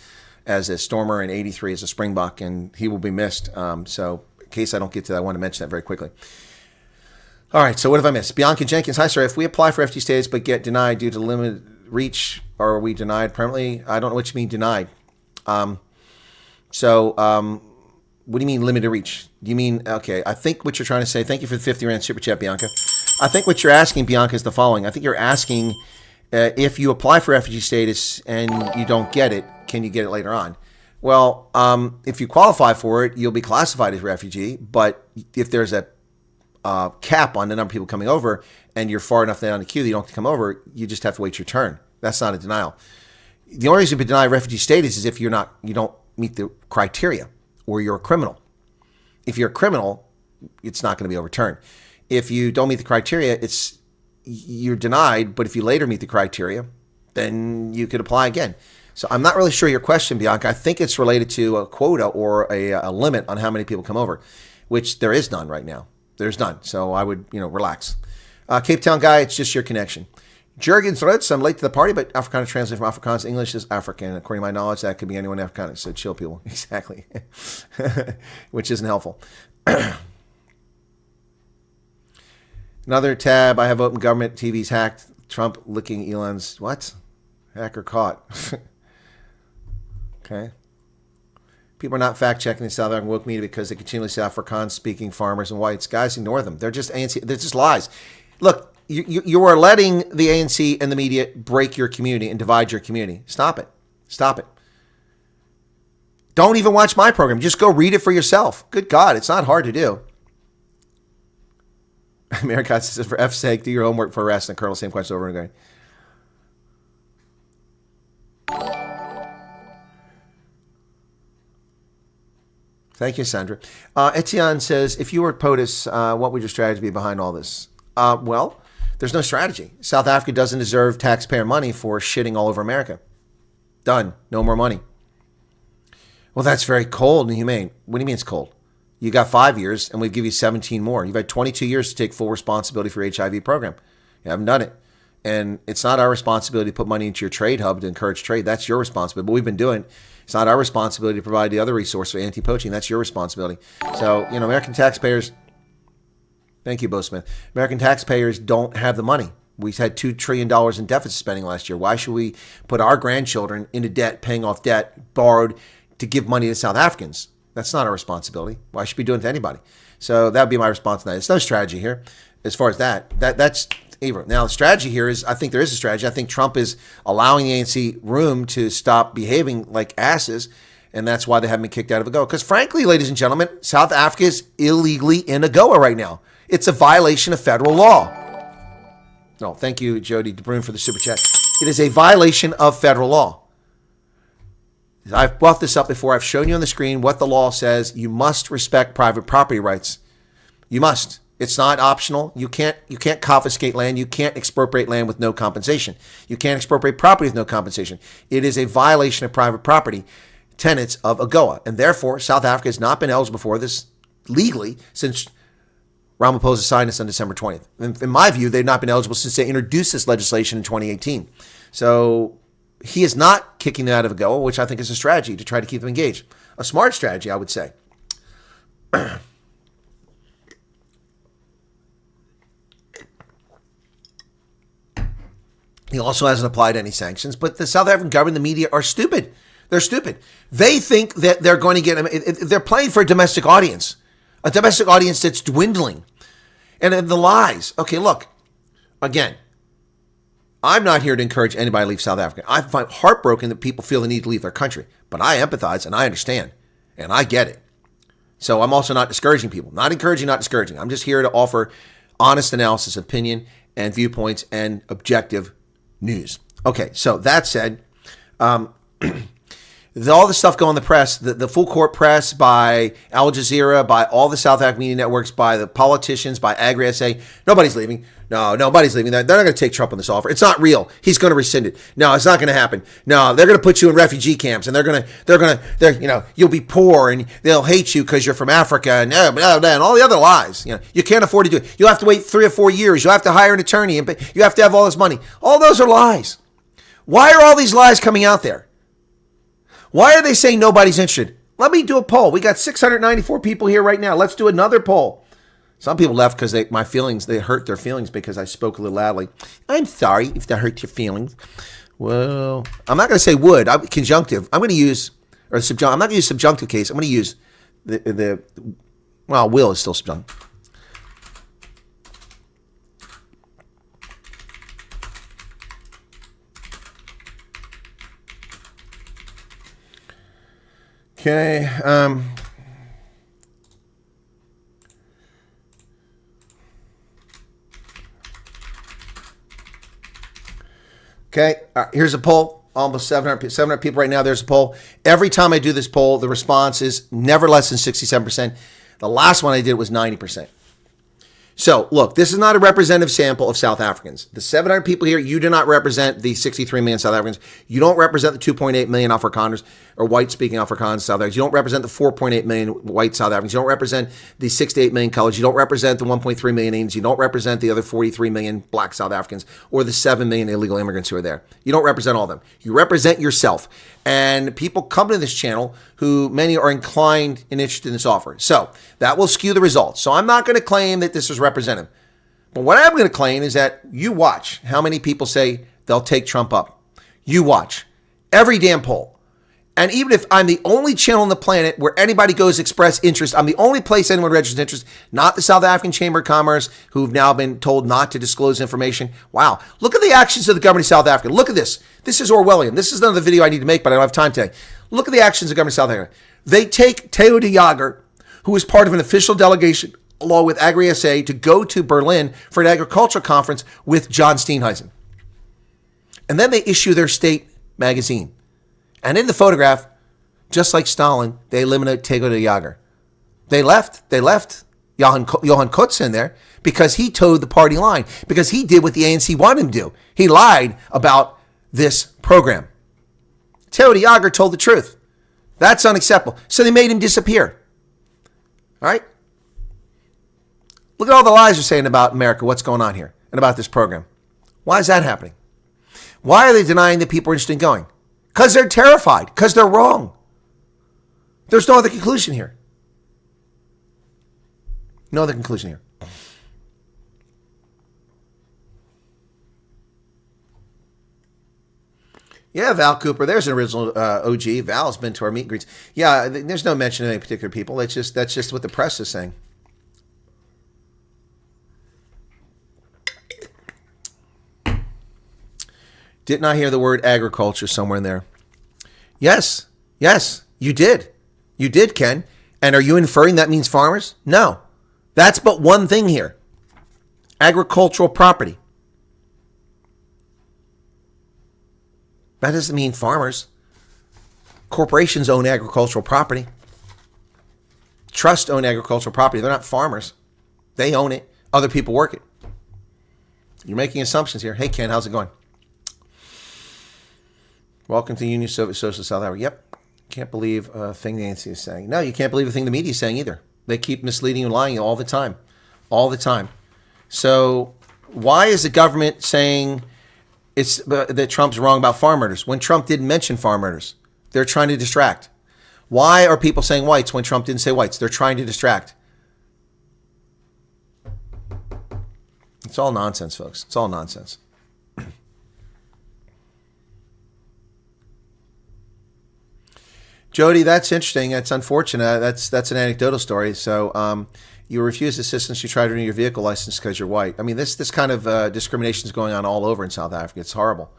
as a Stormer and 83 as a Springbok, and he will be missed. So in case I don't get to that, I want to mention that very quickly. All right, so what have I missed? Bianca Jenkins, hi, sir. If we apply for FT status but get denied due to limited reach, are we denied permanently? I don't know what you mean denied. What do you mean limited reach? Do you mean, okay, I think what you're trying to say, thank you for the 50 Rand Super Chat, Bianca. I think what you're asking, Bianca, is the following. I think you're asking if you apply for refugee status and you don't get it, can you get it later on? Well, if you qualify for it, you'll be classified as refugee. But if there's a cap on the number of people coming over and you're far enough down the queue that you don't have to come over, you just have to wait your turn. That's not a denial. The only reason you deny refugee status is if you don't meet the criteria or you're a criminal. If you're a criminal, it's not going to be overturned. If you don't meet the criteria, you're denied. But if you later meet the criteria, then you could apply again. So I'm not really sure your question, Bianca. I think it's related to a quota or a limit on how many people come over, which there is none right now. There's none. So I would, relax. Cape Town guy, it's just your connection. Jurgens Rutz, I'm late to the party, but Afrikaner translated from Afrikaans to English is African. According to my knowledge, that could be anyone Afrikaner. So chill, people. Exactly. Which isn't helpful. Another tab I have open, government TV's hacked. Trump licking Elon's, what? Hacker caught. Okay. People are not fact-checking the South African woke media because they continually say Afrikaans-speaking farmers and whites. Guys, ignore them. They're just ANC. They're just lies. Look, you are letting the ANC and the media break your community and divide your community. Stop it. Stop it. Don't even watch my program. Just go read it for yourself. Good God, it's not hard to do. Marriott says, for F's sake, do your homework for arrest. And Colonel, same question over and again. Thank you, Sandra. Etienne says, if you were POTUS, what would your strategy be behind all this? Well, there's no strategy. South Africa doesn't deserve taxpayer money for shitting all over America. Done. No more money. Well, that's very cold and inhumane. What do you mean it's cold? You got 5 years, and we give you 17 more. You've had 22 years to take full responsibility for your HIV program. You haven't done it. And it's not our responsibility to put money into your trade hub to encourage trade. That's your responsibility. But we've been doing it. It's not our responsibility to provide the other resource for anti-poaching. That's your responsibility. So, American taxpayers, thank you, Bo Smith. American taxpayers don't have the money. We had $2 trillion in deficit spending last year. Why should we put our grandchildren into debt, paying off debt, borrowed to give money to South Africans? That's not our responsibility. Why should we do it to anybody? So that would be my response to that. There's no strategy here as far as that. That's evil. Now, the strategy here is, I think there is a strategy. I think Trump is allowing the ANC room to stop behaving like asses, and that's why they haven't been kicked out of AGOA. Because frankly, ladies and gentlemen, South Africa is illegally in AGOA right now. It's a violation of federal law. No, thank you, Jody DeBrune, for the super chat. It is a violation of federal law. I've brought this up before. I've shown you on the screen what the law says. You must respect private property rights. You must. It's not optional. You can't confiscate land. You can't expropriate land with no compensation. You can't expropriate property with no compensation. It is a violation of private property tenets of AGOA. And therefore, South Africa has not been eligible for this legally since Ramaphosa signed this on December 20th. In my view, they've not been eligible since they introduced this legislation in 2018. So he is not kicking them out of AGOA, which I think is a strategy to try to keep them engaged. A smart strategy, I would say. He also hasn't applied any sanctions, but the South African government, the media are stupid. They're stupid. They think that they're going to get, they're playing for a domestic audience that's dwindling. And the lies. Okay, look, again, I'm not here to encourage anybody to leave South Africa. I find heartbroken that people feel the need to leave their country, but I empathize and I understand and I get it. So I'm also not discouraging people. Not encouraging, not discouraging. I'm just here to offer honest analysis, opinion, and viewpoints and objective news. Okay, so that said, all the stuff going in the press, the full court press by Al Jazeera, by all the South African media networks, by the politicians, by Agri-SA, nobody's leaving. No, nobody's leaving. They're not going to take Trump on this offer. It's not real. He's going to rescind it. No, it's not going to happen. No, they're going to put you in refugee camps, and you'll be poor, and they'll hate you because you're from Africa, and all the other lies. You can't afford to do it. You'll have to wait 3 or 4 years. You'll have to hire an attorney, and you have to have all this money. All those are lies. Why are all these lies coming out there? Why are they saying nobody's interested? Let me do a poll. We got 694 people here right now. Let's do another poll. Some people left because they hurt their feelings because I spoke a little loudly. I'm sorry if that hurt your feelings. Well, I'm not going to say would. Conjunctive. I'm going to use, or subjunctive. I'm not going to use subjunctive case. I'm going to use will is still subjunctive. Okay. Okay. Here's a poll. Almost 700 people right now. There's a poll. Every time I do this poll, the response is never less than 67%. The last one I did was 90%. So, look, this is not a representative sample of South Africans. The 700 people here, you do not represent the 63 million South Africans. You don't represent the 2.8 million Afrikaners, or white-speaking Afrikaners, South Africans. You don't represent the 4.8 million white South Africans. You don't represent the 6 to 8 million colors. You don't represent the 1.3 million Indians. You don't represent the other 43 million black South Africans, or the 7 million illegal immigrants who are there. You don't represent all of them. You represent yourself. And people come to this channel who many are inclined and interested in this offer. So that will skew the results. So I'm not going to claim that this is representative. But what I'm going to claim is that you watch how many people say they'll take Trump up. You watch every damn poll. And even if I'm the only channel on the planet where anybody goes to express interest, I'm the only place anyone registers interest, not the South African Chamber of Commerce, who've now been told not to disclose information. Wow. Look at the actions of the government of South Africa. Look at this. This is Orwellian. This is another video I need to make, but I don't have time today. Look at the actions of the government of South Africa. They take Theo de Jager, who was part of an official delegation along with Agri-SA to go to Berlin for an agricultural conference with John Steenhuisen. And then they issue their state magazine. And in the photograph, just like Stalin, they eliminate Theo de Jager. They left Johan Kutz in there because he towed the party line, because he did what the ANC wanted him to do. He lied about this program. Theo de Jager told the truth. That's unacceptable. So they made him disappear. All right? Look at all the lies they're saying about America, what's going on here, and about this program. Why is that happening? Why are they denying that people are interested in going? Because they're terrified, because they're wrong. There's no other conclusion here. No other conclusion here. Yeah, Val Cooper. There's an original OG. Val's been to our meet and greets. Yeah, there's no mention of any particular people. That's just what the press is saying. Did not hear the word agriculture somewhere in there. Yes, you did. You did, Ken. And are you inferring that means farmers? No. That's but one thing here. Agricultural property. That doesn't mean farmers. Corporations own agricultural property. Trusts own agricultural property. They're not farmers. They own it. Other people work it. You're making assumptions here. Hey, Ken, how's it going? Welcome to Union Soviet Socialist South Africa. Yep. Can't believe a thing the ANC is saying. No, you can't believe a thing the media is saying either. They keep misleading and lying all the time. All the time. So why is the government saying that Trump's wrong about farm murders when Trump didn't mention farm murders? They're trying to distract. Why are people saying whites when Trump didn't say whites? They're trying to distract. It's all nonsense, folks. It's all nonsense. Jody, that's interesting. That's unfortunate. That's an anecdotal story. So you refused assistance. You tried to renew your vehicle license because you're white. I mean, this kind of discrimination is going on all over in South Africa. It's horrible.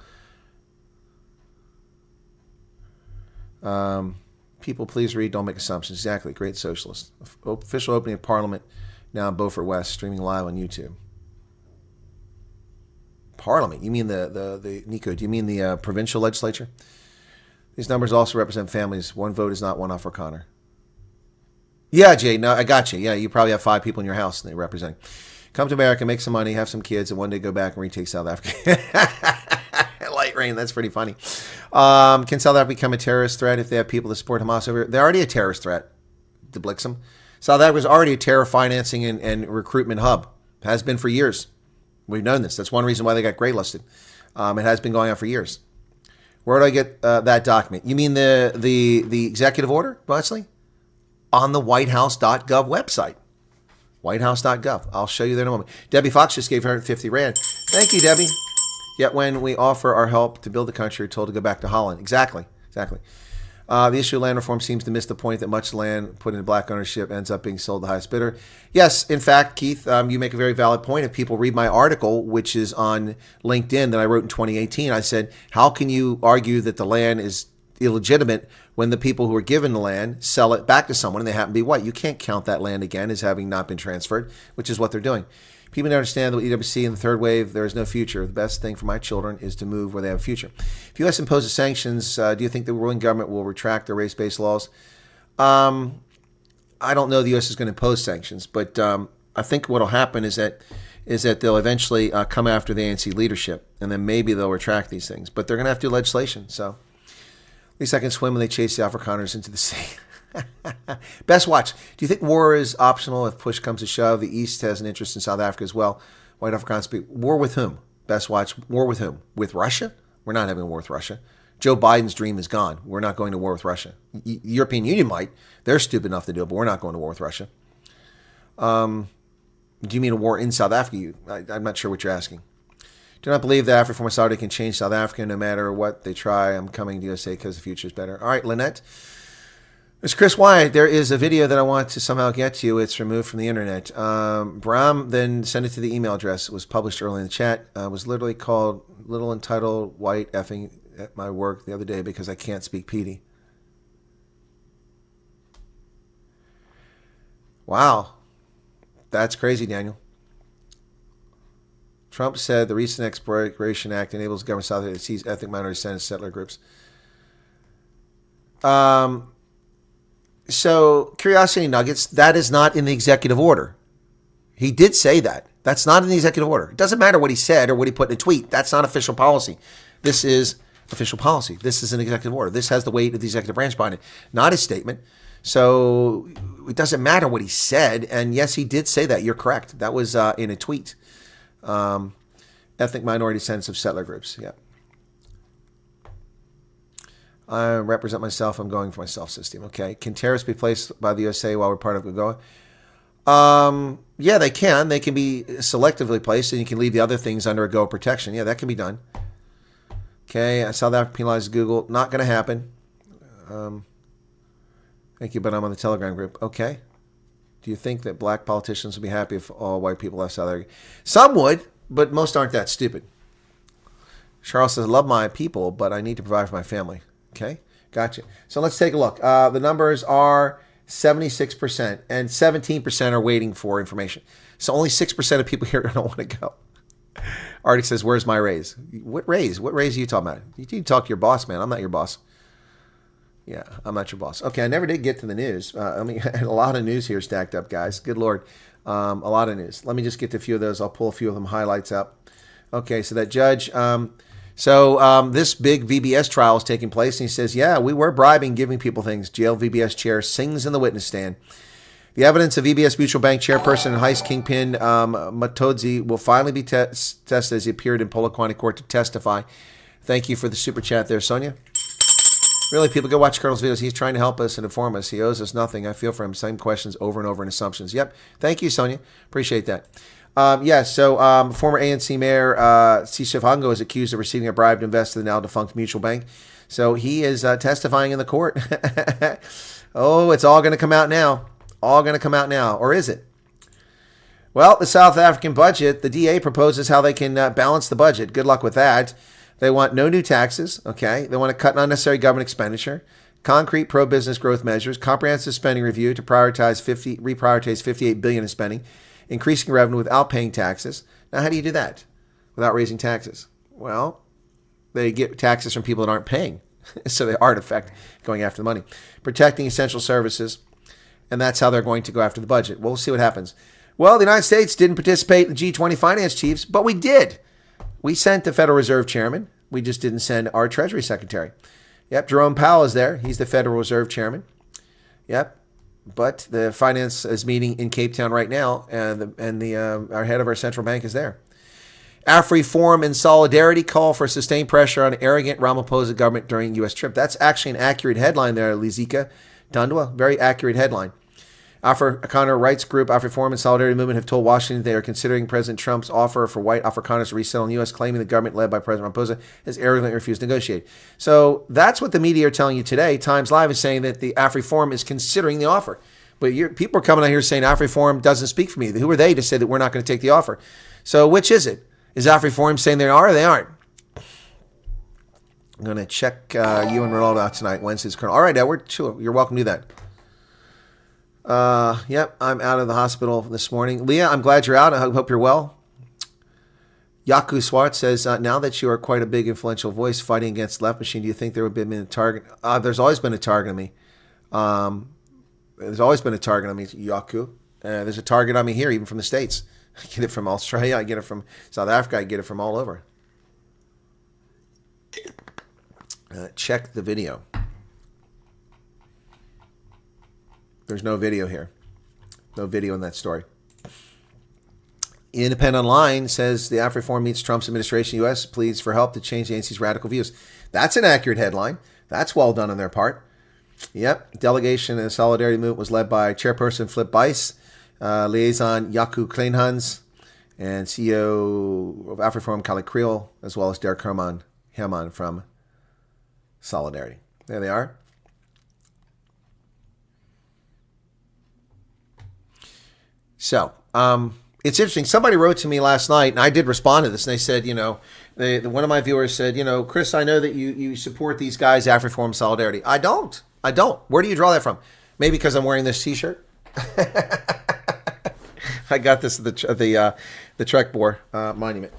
People, please read. Don't make assumptions. Exactly. Great socialist. Official opening of Parliament now in Beaufort West, streaming live on YouTube. Parliament? You mean the Nico? Do you mean the provincial legislature? These numbers also represent families. One vote is not one Afrikaner. Yeah, Jay. No, I got you. Yeah, you probably have 5 people in your house and they're representing. Come to America, make some money, have some kids, and one day go back and retake South Africa. Light rain. That's pretty funny. Can South Africa become a terrorist threat if they have people that support Hamas over here? They're already a terrorist threat. To Blixem. South Africa is already a terror financing and recruitment hub. Has been for years. We've known this. That's one reason why they got gray listed. It has been going on for years. Where do I get that document? You mean the executive order, Wesley? On the whitehouse.gov website. Whitehouse.gov. I'll show you there in a moment. Debbie Fox just gave 150 Rand. Thank you, Debbie. Yet when we offer our help to build the country, we're told to go back to Holland. Exactly. The issue of land reform seems to miss the point that much land put into black ownership ends up being sold to the highest bidder. Yes, in fact, Keith, you make a very valid point. If people read my article, which is on LinkedIn that I wrote in 2018, I said, how can you argue that the land is illegitimate when the people who are given the land sell it back to someone and they happen to be white? You can't count that land again as having not been transferred, which is what they're doing. People don't understand that with EWC in the third wave, there is no future. The best thing for my children is to move where they have a future. If U.S. imposes sanctions, do you think the ruling government will retract their race-based laws? I don't know the U.S. is going to impose sanctions, but I think what will happen is that they'll eventually come after the ANC leadership, and then maybe they'll retract these things. But they're going to have to do legislation, so at least I can swim when they chase the Afrikaners into the sea. Best watch. Do you think war is optional if push comes to shove? The East has an interest in South Africa as well. White Afrikaners speak. War with whom? Best watch. War with whom? With Russia? We're not having a war with Russia. Joe Biden's dream is gone. We're not going to war with Russia. The European Union might. They're stupid enough to do it, but we're not going to war with Russia. Do you mean a war in South Africa? I'm not sure what you're asking. Do not believe that Africa from Saudi can change South Africa no matter what they try. I'm coming to USA because the future is better. All right, Lynette. It's Chris Wyatt. There is a video that I want to somehow get to you. It's removed from the internet. Bram then sent it to the email address. It was published early in the chat. It was literally called Little Entitled White Effing at my work the other day because I can't speak PD. Wow. That's crazy, Daniel. Trump said the recent Expiration Act enables government South Africa to seize ethnic minority Senate settler groups. So, curiosity nuggets, that is not in the executive order. He did say that. That's not in the executive order. It doesn't matter what he said or what he put in a tweet. That's not official policy. This is official policy. This is an executive order. This has the weight of the executive branch behind it, not his statement. So, it doesn't matter what he said. And yes, he did say that. You're correct. That was in a tweet. Ethnic minority descendants of settler groups. Yeah. I represent myself. I'm going for my self-esteem. Okay. Can terrorists be placed by the USA while we're part of AGOA? Yeah, they can. They can be selectively placed, and you can leave the other things under AGOA protection. Yeah, that can be done. Okay, South Africa penalized Google. Not going to happen. Thank you, but I'm on the Telegram group. Okay. Do you think that black politicians would be happy if all white people left South Africa? Some would, but most aren't that stupid. Charles says, love my people, but I need to provide for my family. Okay, gotcha. So let's take a look. The numbers are 76%, and 17% are waiting for information. So only 6% of people here don't want to go. Arctic says, where's my raise? What raise? What raise are you talking about? You need to talk to your boss, man. I'm not your boss. Yeah, I'm not your boss. Okay, I never did get to the news. I mean, a lot of news here stacked up, guys. Good Lord. A lot of news. Let me just get to a few of those. I'll pull a few of them highlights up. Okay, so that judge. This big VBS trial is taking place, and he says, yeah, we were bribing, giving people things. Jail VBS chair sings in the witness stand. The evidence of VBS Mutual Bank chairperson and heist kingpin Matodzi will finally be tested as he appeared in Polokwane Court to testify. Thank you for the super chat there, Sonia. Really, people go watch Colonel's videos. He's trying to help us and inform us. He owes us nothing. I feel for him. Same questions over and over and assumptions. Yep. Thank you, Sonia. Appreciate that. Former ANC Mayor Sishivango is accused of receiving a bribe to invest in the now defunct Mutual Bank. So he is testifying in the court. Oh, it's all going to come out now. All going to come out now. Or is it? Well, the South African budget, the DA proposes how they can balance the budget. Good luck with that. They want no new taxes, okay? They want to cut unnecessary government expenditure, concrete pro-business growth measures, comprehensive spending review to reprioritize $58 billion in spending, increasing revenue without paying taxes. Now, how do you do that without raising taxes? Well, they get taxes from people that aren't paying, so they are, in effect, going after the money. Protecting essential services, and that's how they're going to go after the budget. We'll see what happens. Well, the United States didn't participate in the G20 finance chiefs, but we did. We sent the Federal Reserve Chairman. We just didn't send our Treasury Secretary. Yep, Jerome Powell is there. He's the Federal Reserve Chairman. Yep, but the finance is meeting in Cape Town right now, and our head of our central bank is there. AfriForum in solidarity call for sustained pressure on arrogant Ramaphosa government during U.S. trip. That's actually an accurate headline there, Lizika Tandwa. Very accurate headline. Afrikaner rights group AfriForum and Solidarity Movement have told Washington they are considering President Trump's offer for white Afrikaners to resettle in the U.S., claiming the government led by President Ramaphosa has arrogantly refused to negotiate. So that's what the media are telling you today. Times Live is saying that the AfriForum is considering the offer. But people are coming out here saying AfriForum doesn't speak for me. Who are they to say that we're not going to take the offer? So which is it? Is AfriForum saying they are or they aren't? I'm going to check you and Ronaldo out tonight, Wednesday's Colonel. All right, Edward, sure, you're welcome to do that. Yep, I'm out of the hospital this morning. Leah, I'm glad you're out. I hope you're well. Yaku Swart says, now that you are quite a big influential voice fighting against Left Machine, do you think there would have been a target? There's always been a target on me. There's always been a target on me, Yaku. There's a target on me here, even from the States. I get it from Australia. I get it from South Africa. I get it from all over. Check the video. There's no video here. No video in that story. Independent Online says the AfriForum meets Trump's administration. U.S. pleads for help to change the ANC's radical views. That's an accurate headline. That's well done on their part. Yep. Delegation in the Solidarity Movement was led by Chairperson Flip Bice, Liaison Yaku Kleinhans, and CEO of AfriForum Kali Creel, as well as Derek Herman from Solidarity. There they are. So, it's interesting. Somebody wrote to me last night, and I did respond to this, and they said, one of my viewers said, Chris, I know that you support these guys, AfriForum Solidarity. I don't. Where do you draw that from? Maybe because I'm wearing this T-shirt. I got this at the Trek Boar monument.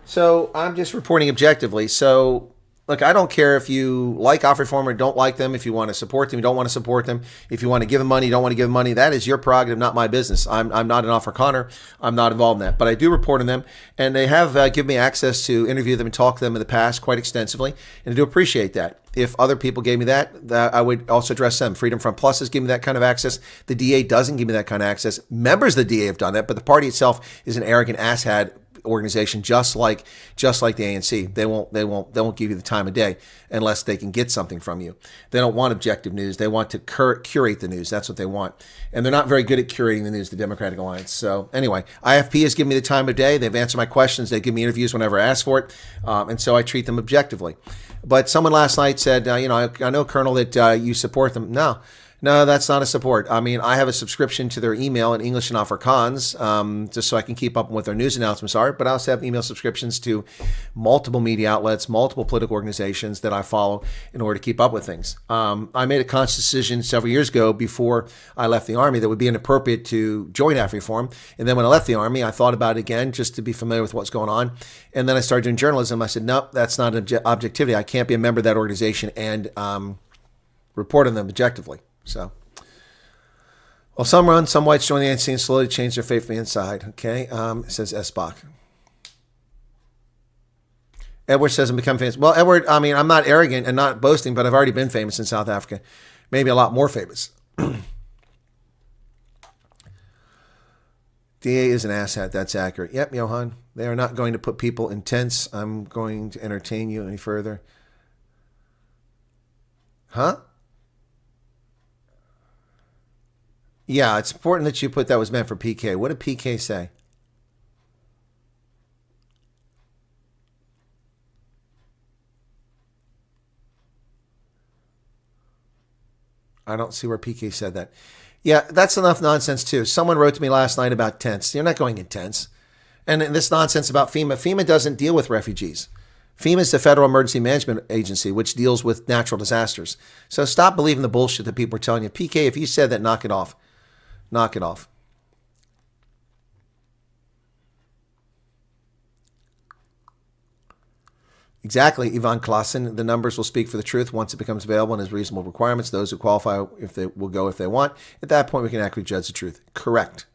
So I'm just reporting objectively. So, look, I don't care if you like AfriForum or don't like them, if you want to support them, you don't want to support them, if you want to give them money, you don't want to give them money. That is your prerogative, not my business. I'm not an Afrikaner. I'm not involved in that. But I do report on them, and they have given me access to interview them and talk to them in the past quite extensively, and I do appreciate that. If other people gave me that, I would also address them. Freedom Front Plus has given me that kind of access. The DA doesn't give me that kind of access. Members of the DA have done that, but the party itself is an arrogant asshat organization, just like the ANC. They won't give you the time of day unless they can get something from you. They don't want objective news. They want to curate the news. That's what they want. And they're not very good at curating the news, the Democratic Alliance. So anyway, IFP has given me the time of day. They've answered my questions. They give me interviews whenever I ask for it. And so I treat them objectively. But someone last night said, I know, Colonel, that you support them. No, that's not a support. I mean, I have a subscription to their email in English and Afrikaans, just so I can keep up with what their news announcements are. But I also have email subscriptions to multiple media outlets, multiple political organizations that I follow in order to keep up with things. I made a conscious decision several years ago before I left the Army that it would be inappropriate to join AfriForum. And then when I left the Army, I thought about it again just to be familiar with what's going on. And then I started doing journalism. I said, nope, that's not objectivity. I can't be a member of that organization and report on them objectively. So, well, some run, some whites join the ANC and slowly change their faith from the inside. Okay, says S-Bach. Edward says I'm becoming famous. Well, Edward, I mean, I'm not arrogant and not boasting, but I've already been famous in South Africa. Maybe a lot more famous. DA is an asshat. That's accurate. Yep, Johan. They are not going to put people in tents. I'm going to entertain you any further. Huh? Yeah, it's important that you put that was meant for PK. What did PK say? I don't see where PK said that. Yeah, that's enough nonsense too. Someone wrote to me last night about tents. You're not going in tents. And this nonsense about FEMA. FEMA doesn't deal with refugees. FEMA is the Federal Emergency Management Agency, which deals with natural disasters. So stop believing the bullshit that people are telling you. PK, if you said that, knock it off. Knock it off. Exactly, Ivan Klassen. The numbers will speak for the truth once it becomes available and has reasonable requirements. Those who qualify, if they will go if they want. At that point, we can accurately judge the truth. Correct.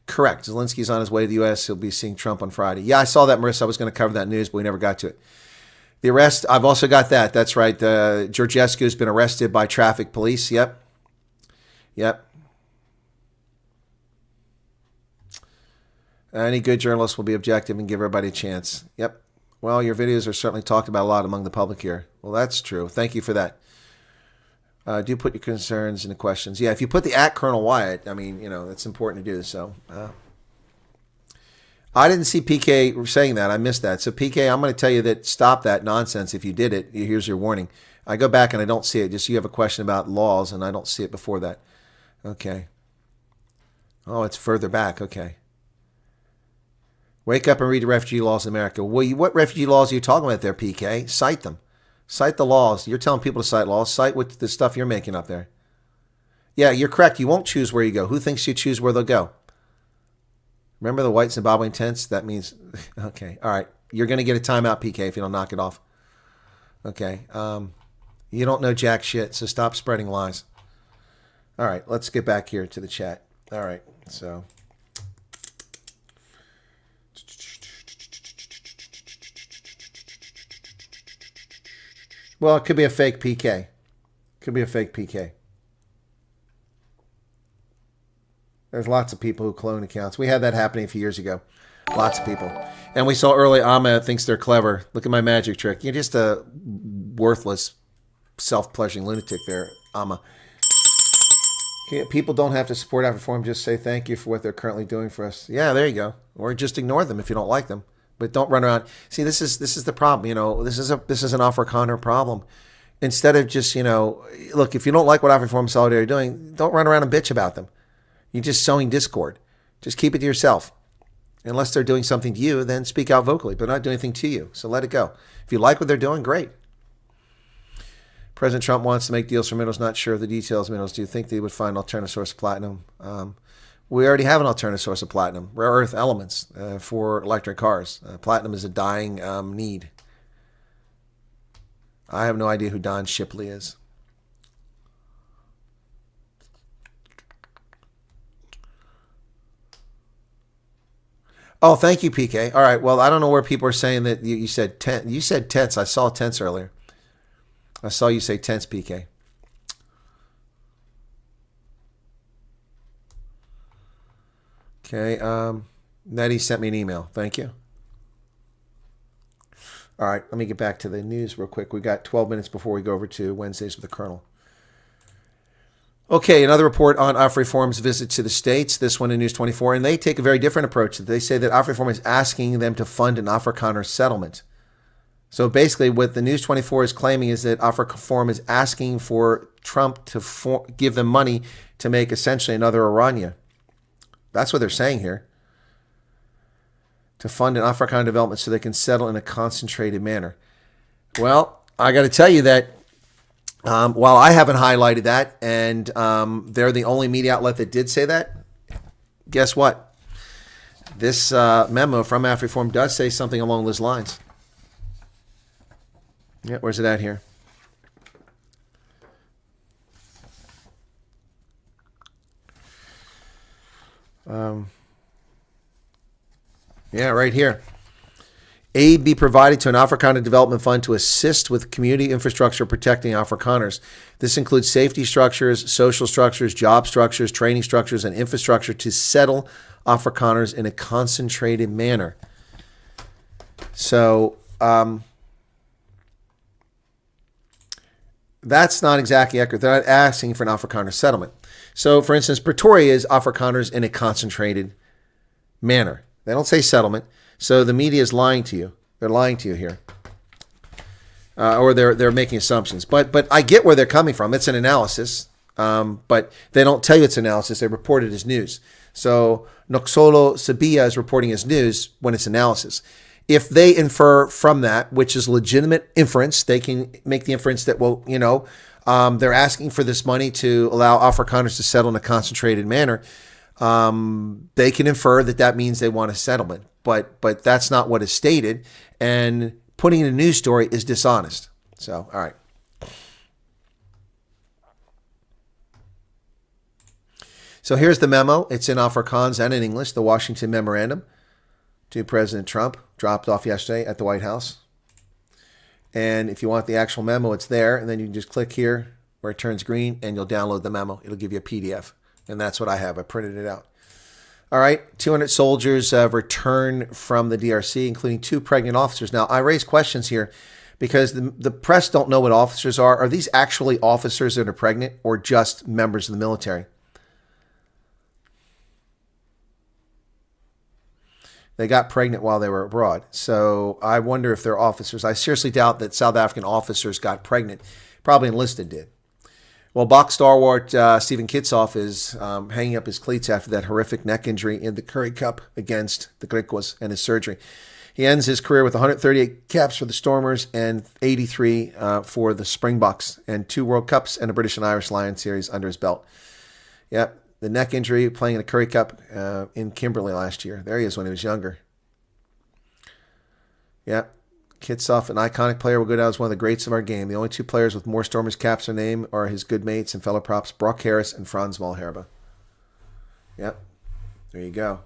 Zelensky's on his way to the U.S. He'll be seeing Trump on Friday. Yeah, I saw that, Marissa. I was going to cover that news, but we never got to it. The arrest, I've also got that. That's right. Georgescu's been arrested by traffic police. Yep. Any good journalist will be objective and give everybody a chance. Yep. Well, your videos are certainly talked about a lot among the public here. Well, that's true. Thank you for that. Do put your concerns into questions. Yeah, if you put the @Colonel Wyatt, I mean, that's important to do. So I didn't see PK saying that. I missed that. So PK, I'm going to tell you that stop that nonsense if you did it. Here's your warning. I go back and I don't see it. Just you have a question about laws and I don't see it before that. Okay. Oh, it's further back. Okay. Wake up and read the refugee laws in America. Well, what refugee laws are you talking about there, PK? Cite them. Cite the laws. You're telling people to cite laws. Cite what the stuff you're making up there. Yeah, you're correct. You won't choose where you go. Who thinks you choose where they'll go? Remember the white Zimbabwean tents? That means, okay. All right. You're going to get a timeout, PK, if you don't knock it off. Okay. You don't know jack shit, so stop spreading lies. All right. Let's get back here to the chat. All right. So... Well, it could be a fake PK. Could be a fake PK. There's lots of people who clone accounts. We had that happening a few years ago. Lots of people. And we saw early Amma thinks they're clever. Look at my magic trick. You're just a worthless, self-pleasuring lunatic there, Amma. People don't have to support AfriForum. Just say thank you for what they're currently doing for us. Yeah, there you go. Or just ignore them if you don't like them. But don't run around. See, this is the problem. This is an Afrikaner problem. Instead of just look, if you don't like what AfriForum Solidarity are doing, don't run around and bitch about them. You're just sowing discord. Just keep it to yourself. Unless they're doing something to you, then speak out vocally. But not doing anything to you, so let it go. If you like what they're doing, great. President Trump wants to make deals for minerals. Not sure of the details of minerals. Do you think they would find an alternative source of platinum? We already have an alternative source of platinum, rare earth elements for electric cars. Platinum is a dying need. I have no idea who Don Shipley is. Oh, thank you, PK. All right. Well, I don't know where people are saying that you said tent. You said tents. I saw tents earlier. I saw you say tents, PK. Okay. Nettie sent me an email. Thank you. All right, let me get back to the news real quick. We got 12 minutes before we go over to Wednesdays with the Colonel. Okay, another report on AfriForum's visit to the States, this one in News 24, and they take a very different approach. They say that AfriForum is asking them to fund an Afrikaner settlement. So basically what the News 24 is claiming is that AfriForum is asking for Trump to give them money to make essentially another Oranje. That's what they're saying here. To fund an Afrikaner development so they can settle in a concentrated manner. Well, I got to tell you that while I haven't highlighted that, and they're the only media outlet that did say that, guess what? This memo from AfriForum does say something along those lines. Yeah, where's it at here? Yeah, right here. Aid be provided to an Afrikaner development fund to assist with community infrastructure protecting Afrikaners. This includes safety structures, social structures, job structures, training structures, and infrastructure to settle Afrikaners in a concentrated manner. So that's not exactly accurate. They're not asking for an Afrikaner settlement. So, for instance, Pretoria is Afrikaners in a concentrated manner. They don't say settlement. So the media is lying to you. They're lying to you here. Or they're making assumptions. But I get where they're coming from. It's an analysis. But they don't tell you it's analysis. They report it as news. So Noxolo Sabia is reporting as news when it's analysis. If they infer from that, which is legitimate inference, they can make the inference that, well, they're asking for this money to allow Afrikaners to settle in a concentrated manner. They can infer that that means they want a settlement. But that's not what is stated, and putting in a news story is dishonest. So, all right. So here's the memo. It's in Afrikaans and in English, the Washington Memorandum to President Trump, dropped off yesterday at the White House. And if you want the actual memo, it's there, and then you can just click here where it turns green, and you'll download the memo. It'll give you a PDF, and that's what I have. I printed it out. All right, 200 soldiers returned from the DRC, including 2 pregnant officers. Now, I raise questions here because the press don't know what officers are. Are these actually officers that are pregnant or just members of the military? They got pregnant while they were abroad. So I wonder if they're officers. I seriously doubt that South African officers got pregnant. Probably enlisted did. Well, box stalwart Steven Kitsoff is hanging up his cleats after that horrific neck injury in the Currie Cup against the Griquas and his surgery. He ends his career with 138 caps for the Stormers and 83 for the Springboks and 2 World Cups and a British and Irish Lions series under his belt. Yep, the neck injury playing in the Currie Cup in Kimberley last year. There he is when he was younger. Yep. Kitsoff, an iconic player, will go down as one of the greats of our game. The only 2 players with more Stormers caps in their name are his good mates and fellow props, Brock Harris and Franz Malherbe. Yep. There you go.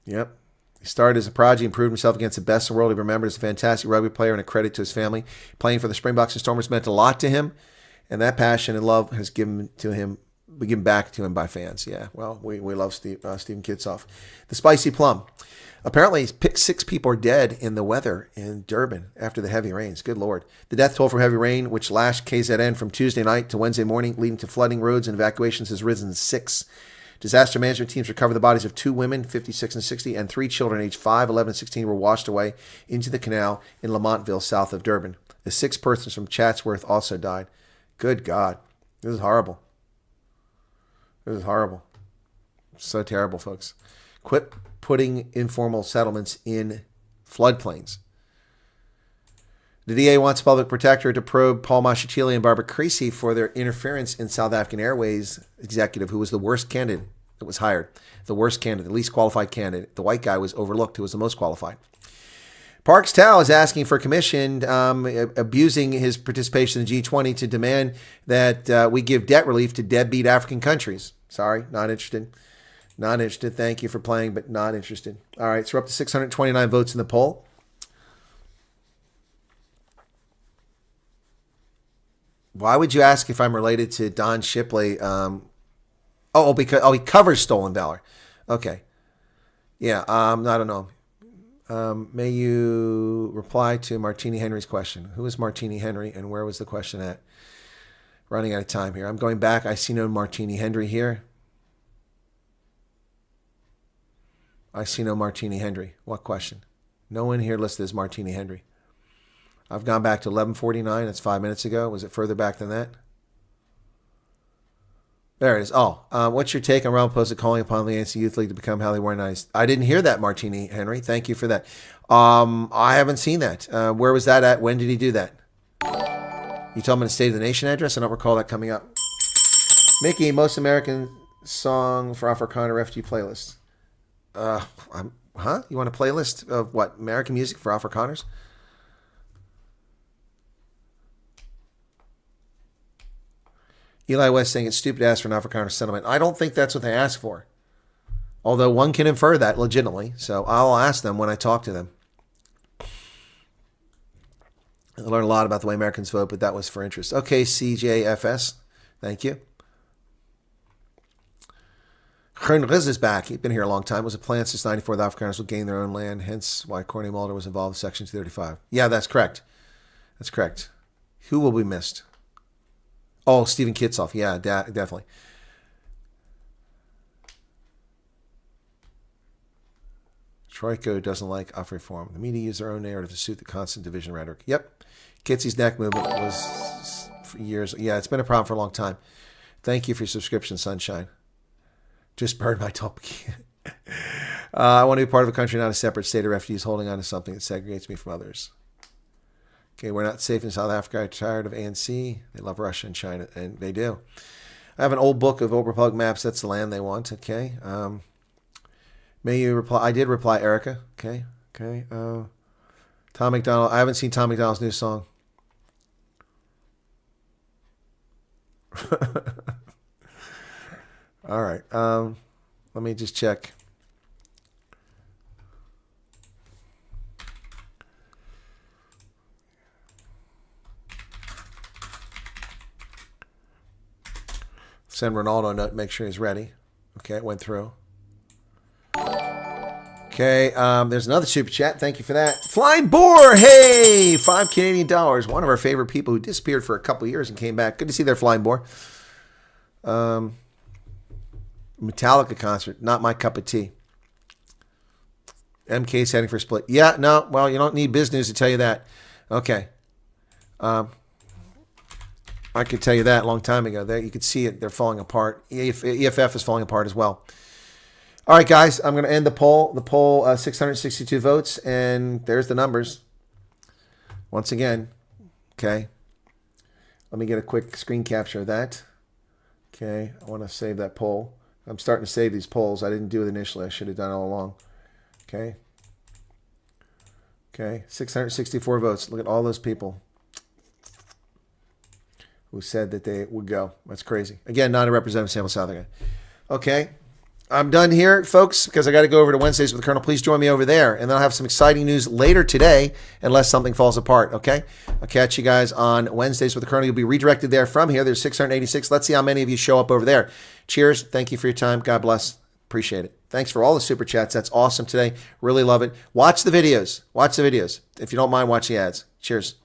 Yep. He started as a prodigy and proved himself against the best in the world. He remembered as a fantastic rugby player and a credit to his family. Playing for the Springboks and Stormers meant a lot to him, and that passion and love has given back to him by fans. Yeah, well, we love Steven Kitsoff. The Spicy Plum. Apparently, 6 people are dead in the weather in Durban after the heavy rains. Good Lord. The death toll from heavy rain, which lashed KZN from Tuesday night to Wednesday morning, leading to flooding roads and evacuations, has risen to 6. Disaster management teams recovered the bodies of 2 women, 56 and 60, and 3 children aged 5, 11, and 16 were washed away into the canal in Lamontville, south of Durban. The 6 persons from Chatsworth also died. Good God. This is horrible. This is horrible. So terrible, folks. Quit putting informal settlements in floodplains. The DA wants public protector to probe Paul Mashatile and Barbara Creasy for their interference in South African Airways executive, who was the worst candidate that was hired. The worst candidate, the least qualified candidate. The white guy was overlooked, who was the most qualified. Parks Tao is asking for a commission, abusing his participation in the G20 to demand that we give debt relief to deadbeat African countries. Sorry, not interested. Not interested. Thank you for playing, but not interested. All right, so we're up to 629 votes in the poll. Why would you ask if I'm related to Don Shipley? Because he covers Stolen Valor. Okay. Yeah, I don't know. May you reply to Martini Henry's question. Who is Martini Henry and where was the question at? Running out of time here. I'm going back. I see no Martini Henry here. I see no Martini Henry. What question? No one here listed as Martini Henry. I've gone back to 11:49. That's 5 minutes ago. Was it further back than that? There it is. Oh, what's your take on Realm Post calling upon the ANC Youth League to become how they were nice? I didn't hear that, Martini Henry. Thank you for that. I haven't seen that. Where was that at? When did he do that? You told him in a State of the Nation address? I don't recall that coming up. Mickey, most American song for Afrikaner refugee playlist. You want a playlist of what? American music for Afrikaners? Eli West saying it's stupid to ask for an Afrikaner sentiment. I don't think that's what they asked for. Although one can infer that legitimately. So I'll ask them when I talk to them. I learned a lot about the way Americans vote, but that was for interest. Okay, CJFS. Thank you. Gern Riz is back. He's been here a long time. It was a plan since 94 the Afrikaners would gain their own land, hence why Corny Mulder was involved in Section 235. Yeah, that's correct. That's correct. Who will be missed? Oh, Stephen Kitsoff. Yeah, definitely. Troika doesn't like off reform. The media use their own narrative to suit the constant division rhetoric. Yep. Kitsy's neck movement was for years. Yeah, it's been a problem for a long time. Thank you for your subscription, Sunshine. Just burned my topic. I want to be part of a country, not a separate state of refugees holding on to something that segregates me from others. Okay, we're not safe in South Africa. I'm tired of ANC. They love Russia and China, and they do. I have an old book of Old Republic maps. That's the land they want. Okay. May you reply? I did reply, Erica. Okay. Okay. Tom McDonald. I haven't seen Tom McDonald's new song. All right. Let me just check. Send Ronaldo a note, make sure he's ready. Okay, it went through. Okay, there's another super chat. Thank you for that. Flying Boar, hey, $5 Canadian. One of our favorite people who disappeared for a couple of years and came back. Good to see there, Flying Boar. Metallica concert, not my cup of tea. MK's heading for a split. Yeah, no, well, you don't need biz news to tell you that. Okay. I could tell you that a long time ago. There, you could see it. They're falling apart. EFF is falling apart as well. All right, guys. I'm going to end the poll. The poll, 662 votes, and there's the numbers. Once again, okay. Let me get a quick screen capture of that. Okay, I want to save that poll. I'm starting to save these polls. I didn't do it initially. I should have done it all along. Okay. Okay, 664 votes. Look at all those people who said that they would go. That's crazy. Again, not a representative sample South again. Okay. I'm done here, folks, because I got to go over to Wednesdays with the Colonel. Please join me over there. And then I'll have some exciting news later today, unless something falls apart, okay? I'll catch you guys on Wednesdays with the Colonel. You'll be redirected there from here. There's 686. Let's see how many of you show up over there. Cheers. Thank you for your time. God bless. Appreciate it. Thanks for all the super chats. That's awesome today. Really love it. Watch the videos. Watch the videos. If you don't mind, watch the ads. Cheers.